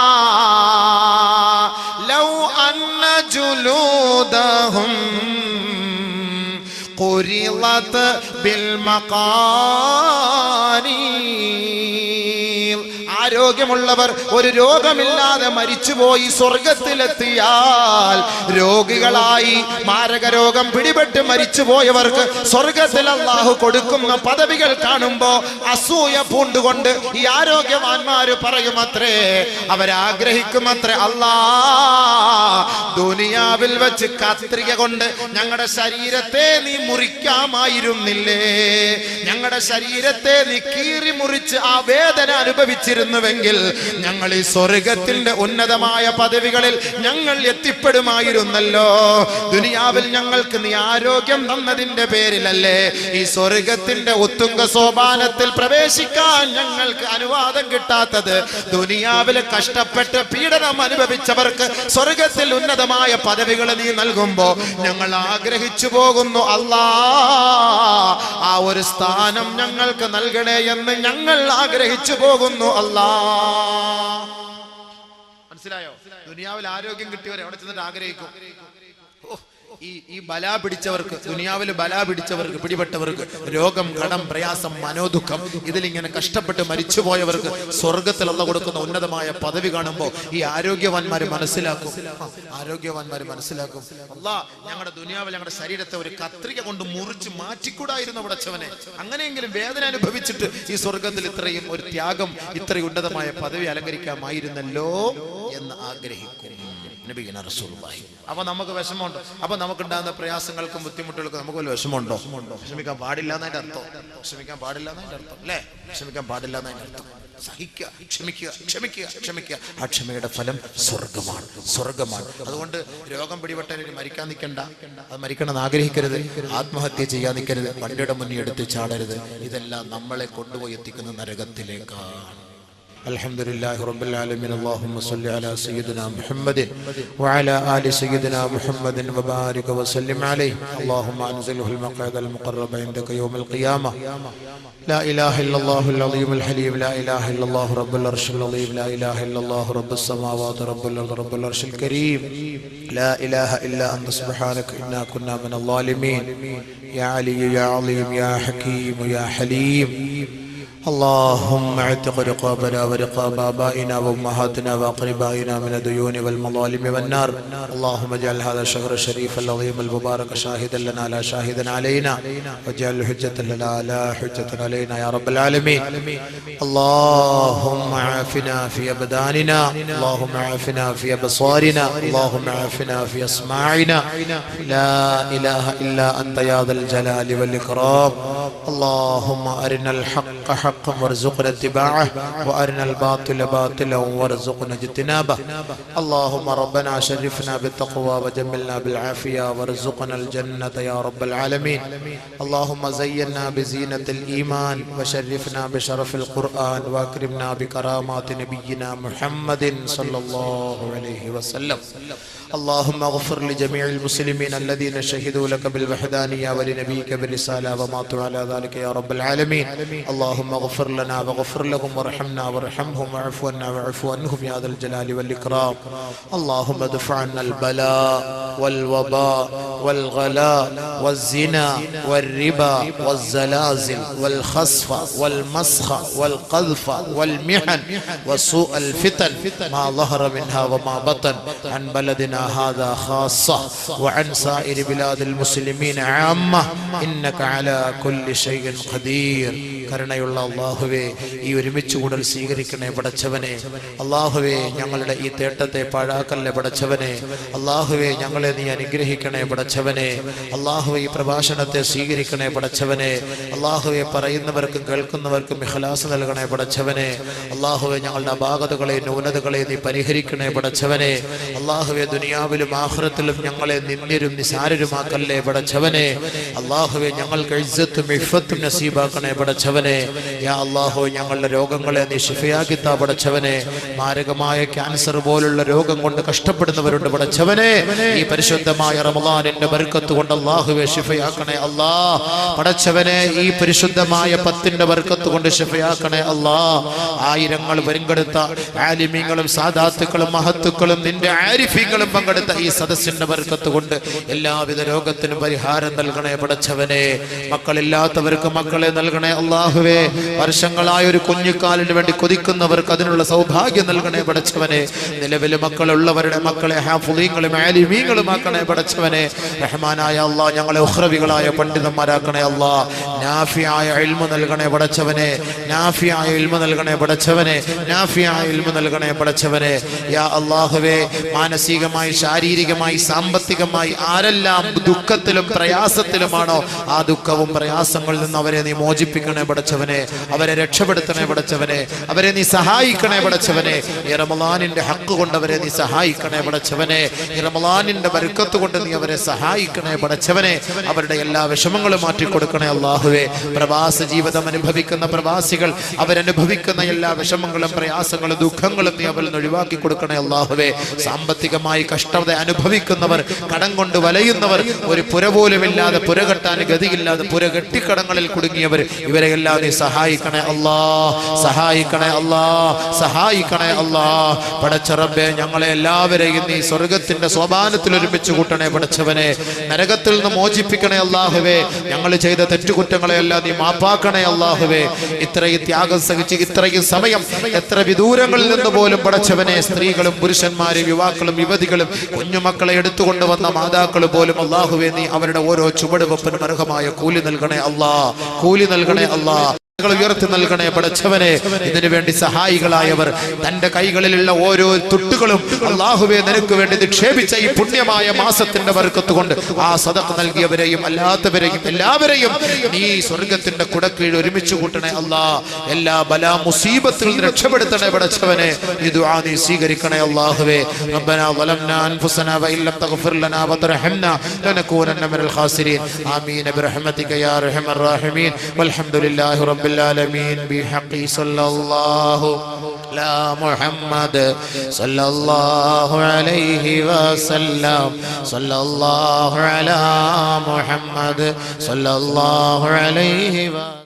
ലൗ അന്ന ജുലൂദഹും ഖുരിളത് ബിൽ മഖാനീൽ. ആരോഗ്യമുള്ളവർ ഒരു രോഗമില്ലാതെ മരിച്ചുപോയി സ്വർഗത്തിലെത്തിയാൽ, രോഗികളായി മാരക രോഗം പിടിപെട്ട് മരിച്ചുപോയവർക്ക് സ്വർഗത്തിൽ അല്ലാഹു കൊടുക്കുന്ന പദവികൾ കാണുമ്പോ അസൂയ പൂണ്ടുകൊണ്ട് ഈ ആരോഗ്യവാന്മാര് പറയുമത്രേ, അവരാഗ്രഹിക്കുമത്രേ, അല്ലാ ദുനിയാവിൽ ദുനിയാവിൽ വെച്ച് കത്രിക കൊണ്ട് ഞങ്ങളുടെ ശരീരത്തെ നീ മുറിക്കാമായിരുന്നില്ലേ? ഞങ്ങളുടെ ശരീരത്തെ നീ കീറി മുറിച്ച് ആ വേദന അനുഭവിച്ചിരുന്നുവെങ്കിൽ ഞങ്ങൾ ഈ സ്വർഗത്തിന്റെ ഉന്നതമായ പദവികളിൽ ഞങ്ങൾ എത്തിപ്പെടുമായിരുന്നല്ലോ. ദുനിയാവിൽ ഞങ്ങൾക്ക് നീ ആരോഗ്യം തന്നതിന്റെ പേരിലല്ലേ ഈ സ്വർഗത്തിന്റെ ഉത്തുംഗ സോപാനത്തിൽ പ്രവേശിക്കാൻ ഞങ്ങൾക്ക് അനുവാദം കിട്ടാത്തത്? ദുനിയാവിൽ കഷ്ടപ്പെട്ട് പീഡനം അനുഭവിച്ചവർക്ക് സ്വർഗത്തിൽ ഉന്നതമായ പദവികൾ നീ നൽകുമ്പോ ഞങ്ങൾ ആഗ്രഹിച്ചു പോകുന്നു, അല്ലാ ആ ഒരു സ്ഥാനം ഞങ്ങൾക്ക് നൽകണേ എന്ന് ഞങ്ങൾ ആഗ്രഹിച്ചു പോകുന്നു അല്ലാ. മനസ്സിലായോ? ദുനിയാവിൽ ആരോഗ്യം കിട്ടിയവരെ അവിടെ ചെന്നിട്ട് ആഗ്രഹിക്കും. ഈ ബലാ പിടിച്ചവർക്ക്, ദുനിയാവിൽ ബലാ പിടിച്ചവർക്ക്, പിടിപെട്ടവർക്ക്, രോഗം, കടം, പ്രയാസം, മനോദുഃഖം, ഇതിലിങ്ങനെ കഷ്ടപ്പെട്ട് മരിച്ചുപോയവർക്ക് സ്വർഗത്തിൽ അല്ലാഹു കൊടുക്കുന്ന ഉന്നതമായ പദവി കാണുമ്പോൾ ഈ ആരോഗ്യവാന്മാര് മനസ്സിലാക്കും, അല്ലാ ഞങ്ങളുടെ ദുനിയാവിൽ ഞങ്ങളുടെ ശരീരത്തെ ഒരു കത്രിക കൊണ്ട് മുറിച്ച് മാറ്റിക്കൂടായിരുന്നു പടച്ചവനെ. അങ്ങനെയെങ്കിലും വേദന അനുഭവിച്ചിട്ട് ഈ സ്വർഗത്തിൽ ഇത്രയും ഒരു ത്യാഗം, ഇത്രയും ഉന്നതമായ പദവി അലങ്കരിക്കാമായിരുന്നല്ലോ എന്ന് ആഗ്രഹിക്കും നബിയുനാ റസൂലുള്ളാഹി. അപ്പൊ നമുക്ക് വിഷമമുണ്ടോ? അപ്പൊ നമുക്കുണ്ടാകുന്ന പ്രയാസങ്ങൾക്കും ബുദ്ധിമുട്ടുകൾക്കും നമുക്ക് വല്ല വിഷമമുണ്ടോ? വിഷമിക്കാൻ പാടില്ല എന്നതിന്റെ അർത്ഥം, അല്ലേ? വിഷമിക്കാൻ പാടില്ല എന്നതിന്റെ അർത്ഥം സഹിക്കുക, ക്ഷമിക്കുക. ആ ക്ഷമയുടെ ഫലം സ്വർഗമാണ്. അതുകൊണ്ട് രോഗം പിടിപെട്ടവര് മരിക്കാൻ നിൽക്കണ്ട, അത് മരിക്കണമെന്ന് ആഗ്രഹിക്കരുത്, ആത്മഹത്യ ചെയ്യാൻ നിൽക്കരുത്, വണ്ടിയുടെ മുന്നിൽ എടുത്ത് ചാടരുത്. ഇതെല്ലാം നമ്മളെ കൊണ്ടുപോയി എത്തിക്കുന്ന നരകത്തിലേക്കാണ്. الحمد لله رب العالمين. اللهم صل على سيدنا محمد وعلى آل سيدنا محمد وبارك وسلم عليه. اللهم أنزله المقعد المقرب عندك يوم القيامة. لا إله إلا الله العظيم الحليم، لا إله إلا الله رب العرش العظيم، لا إله إلا الله رب السماوات رب الأرض رب العرش الكريم، لا إله إلا أنت سبحانك إنا كنا من الظالمين. يا علي يا عظيم يا حكيم يا حليم. اللهم اعتق رقابنا ورقاب آبائنا وأمهاتنا وأقربائنا من الديون والمظالم والنار. اللهم اجعل هذا الشهر الشريف العظيم المبارك شاهدا لنا لا شاهدا علينا، واجعل حجة لنا لا حجة علينا يا رب العالمين. اللهم عافنا في أبداننا، اللهم عافنا في أبصارنا، اللهم عافنا في أسماعنا. لا إله إلا أنت يا ذا الجلال والإكرام. اللهم أرنا الحق حقا وارزقنا اتباعه، وأرنا الباطل باطلا وارزقنا اجتنابه. اللهم ربنا شرفنا بالتقوى وجملنا بالعافية وارزقنا الجنة يا رب العالمين. اللهم زينا بزينة الإيمان وشرفنا بشرف القرآن وأكرمنا بكرامات نبينا محمد صلى الله عليه وسلم. اللهم اغفر لجميع المسلمين الذين شهدوا لك بالوحدانية ولنبيك بالرسالة وماتوا على ذلك يا رب العالمين. اللهم اغفر لنا واغفر لهم وارحمنا وارحمهم واعف عنا واعف عنهم يا ذا الجلال والإكرام. اللهم ادفع عنا البلاء والوباء والغلاء والزنا والربا والزلازل والخسف والمسخ والقذف والمحن وسوء الفتن ما ظهر منها وما بطن عن بلدنا هذا خاصة وعن سائر بلاد المسلمين عامة إنك على كل شيء قدير. കരുണയുള്ള അല്ലാഹുവേ, ഈ ഒരുമിച്ച് കൂടൽ സ്വീകരിക്കണേ പടച്ചവനെ. അല്ലാഹുവേ, ഞങ്ങളുടെ ഈ തേട്ടത്തെ പാഴാക്കല്ലേ പടച്ചവനെ. അല്ലാഹുവേ, ഞങ്ങളെ നീ അനുഗ്രഹിക്കണേ പടച്ചവനെ. അല്ലാഹുവേ, ഈ പ്രഭാഷണത്തെ സ്വീകരിക്കണേ പടച്ചവനെ. അല്ലാഹുവേ, പറയുന്നവർക്കും കേൾക്കുന്നവർക്കും ഇഖ്ലാസ് നൽകണേ പടച്ചവനെ. അല്ലാഹുവേ, ഞങ്ങളുടെ അപാകതകളെ ന്യൂനതകളെ നീ പരിഹരിക്കണേ പടച്ചവനെ. അല്ലാഹുവേ, ദുനിയാവിലും ആഖിറത്തിലും ഞങ്ങളെ നിന്ദ്യരും നിസാരരുമാക്കല്ലേ പടച്ചവനെ. അല്ലാഹുവേ, ഞങ്ങൾക്ക് ഇസ്സത്തും ഇഫ്ഫത്തും നസീബാക്കണേ പടച്ചവനെ. യാ അല്ലാഹു, ഞങ്ങളുടെ രോഗങ്ങളെ നീ ശിഫയാക്കി താ പടച്ചവനെ. മാരകമായ ക്യാൻസർ പോലുള്ള രോഗം കൊണ്ട് കഷ്ടപ്പെടുന്നവരുണ്ട് പടച്ചവനെ. ഈ പരിശുദ്ധമായ റമളാനിന്റെ ബർക്കത്ത് കൊണ്ട് അല്ലാഹുവേ ശിഫയാക്കണേ അല്ലാ പടച്ചവനെ. ഈ പരിശുദ്ധമായ 10ന്റെ ബർക്കത്ത് കൊണ്ട് ശിഫയാക്കണേ അല്ലാ. ആയിരങ്ങൾ പങ്കെടുത്ത ആലിമീങ്ങളും സാദാത്തുക്കളും മഹത്തുക്കളും നിന്റെ ആരിഫീങ്ങളും പങ്കെടുത്ത ഈ സദസ്സിന്റെ ബർക്കത്ത് കൊണ്ട് എല്ലാവിധ രോഗത്തിനും പരിഹാരം നൽകണേ പടച്ചവനെ. മക്കളില്ലാത്തവർക്ക് മക്കളെ നൽകണേ അല്ലാഹുവേ. വർഷങ്ങളായ ഒരു കുഞ്ഞിക്കാലിന് വേണ്ടി കൊതിക്കുന്നവർക്ക് അതിനുള്ള സൗഭാഗ്യം നൽകണേ പടച്ചവനെ. നിലവിലെ മക്കളുള്ളവരുടെ മക്കളെ ഹാഫിളീങ്ങളും ആലിമീങ്ങളും ആക്കണേ പടച്ചവനെ. റഹ്മാനായ അല്ലാഹ്, ഞങ്ങളെ ഉഖ്റവികളായ പണ്ഡിതന്മാരാക്കണേ അല്ലാഹ്. നാഫിയായ ഇൽമു നൽകണേ പടച്ചവനെ, നാഫിയായ ഇൽമു നൽകണേ പടച്ചവനെ, നാഫിയായ ഇൽമു നൽകണേ പടച്ചവനെ. യാ അല്ലാഹുവേ, മാനസികമായി, ശാരീരികമായി, സാമ്പത്തികമായി ആരെല്ലാം ദുഃഖത്തിലും പ്രയാസത്തിലുമാണോ ആ ദുഃഖവും പ്രയാസങ്ങളിൽ നിന്ന് അവരെ നീ മോചിപ്പിക്കണേ പടച്ചവനെ, അവരെ രക്ഷപ്പെടുത്തണേ പടച്ചവനെ, അവരെ നീ സഹായിക്കണേ പടച്ചവനെ. ഈ റമളാനിന്റെ ഹക്ക് കൊണ്ട് അവരെ നീ സഹായിക്കണേ പടച്ചവനെ, ഈ റമളാനിന്റെ ബർക്കത്ത് കൊണ്ട് നീ അവരെ സഹായിക്കണേ പടച്ചവനെ. അവരുടെ എല്ലാ വിഷമങ്ങളും മാറ്റിക്കൊടുക്കണേ അല്ലാഹുവേ. പ്രവാസ ജീവിതം അനുഭവിക്കുന്ന പ്രവാസികൾ അവരനുഭവിക്കുന്ന എല്ലാ വിഷമങ്ങളും പ്രയാസങ്ങളും ദുഃഖങ്ങളും നീ അവരിൽ നിന്ന് ഒഴിവാക്കി കൊടുക്കണേ അല്ലാഹുവേ. സാമ്പത്തികമായി കഷ്ടത അനുഭവിക്കുന്നവർ, കടം കൊണ്ട് വലയുന്നവർ, ഒരു പുര പോലുമില്ലാതെ, പുര കെട്ടാൻ ഗതിയില്ലാതെ പുര കെട്ടിക്കടങ്ങളിൽ കുടുങ്ങിയവർ, ഇവരെയെല്ലാം നീ സഹായിക്കണേ അല്ലാ, സഹായിക്കണേ അല്ലാ, സഹായിക്കണേ അല്ലാ. പടച്ച റബ്ബേ, ഞങ്ങളെ എല്ലാവരെയും നീ സ്വർഗത്തിന്റെ സോപാനത്തിൽ ഒരുമിച്ച് കൂട്ടണേ പടച്ചവനെ. നരകത്തിൽ നിന്ന് മോചിപ്പിക്കണേ അല്ലാഹുവേ. ഞങ്ങൾ ചെയ്ത തെറ്റുകുറ്റങ്ങളെയെല്ലാം നീ മാപ്പാക്കണേ അല്ലാഹുവേ. ഇത്രയും ത്യാഗം സഹിച്ച് ഇത്രയും സമയം എത്ര വിദൂരങ്ങളിൽ നിന്ന് പോലും പടച്ചവനെ സ്ത്രീകളും പുരുഷന്മാരും യുവാക്കളും യുവതികളും കുഞ്ഞുമക്കളെ എടുത്തുകൊണ്ടുവന്ന മാതാക്കൾ പോലും അല്ലാഹുവേ, നീ അവരുടെ ഓരോ ചുവടുവെപ്പിനും അർഹമായ കൂലി നൽകണേ അല്ലാ, കൂലി നൽകണേ അല്ലാ. ഉയർത്തി നൽകണേ പടച്ചവനെ. ഇതിനു വേണ്ടി സഹായികളായവർ തന്റെ കൈകളിലുള്ള ഓരോ തുട്ടുകളും അല്ലാഹുവേ നിനക്ക് വേണ്ടി നിക്ഷേപിച്ച ഈ പുണ്യമായ മാസത്തിന്റെ ബർക്കത്ത് കൊണ്ട് ആ സദഖ നൽകിയവരെയും അല്ലാത്തവരെയും എല്ലാവരെയും നീ സ്വർഗത്തിന്റെ കുടക്കീഴിൽ ഒരുമിച്ച് കൂട്ടണേ അല്ലാ. എല്ലാ ബലാ മുസീബത്തിൽ നിന്ന് രക്ഷപ്പെടുത്തണേ പടച്ചവനെ. ഈ ദുആ നീ സ്വീകരിക്കണേ അല്ലാഹുവേ. റബ്ബനാ ളലംനാ അൻഫുസനാ വഇൻ ലം തഗ്ഫിർ ലനാ വതർഹംനാ ലനകൂനന്ന മിനൽ ഖാസിരീൻ. ആമീൻ ബിറഹ്മതിക യാ അർഹമർ റഹീമീൻ. വൽഹംദുലില്ലാഹി റബ്ബിൽ العالمين بحق صلى الله لا محمد صلى الله عليه وسلم صلى الله على محمد صلى الله عليه وسلم.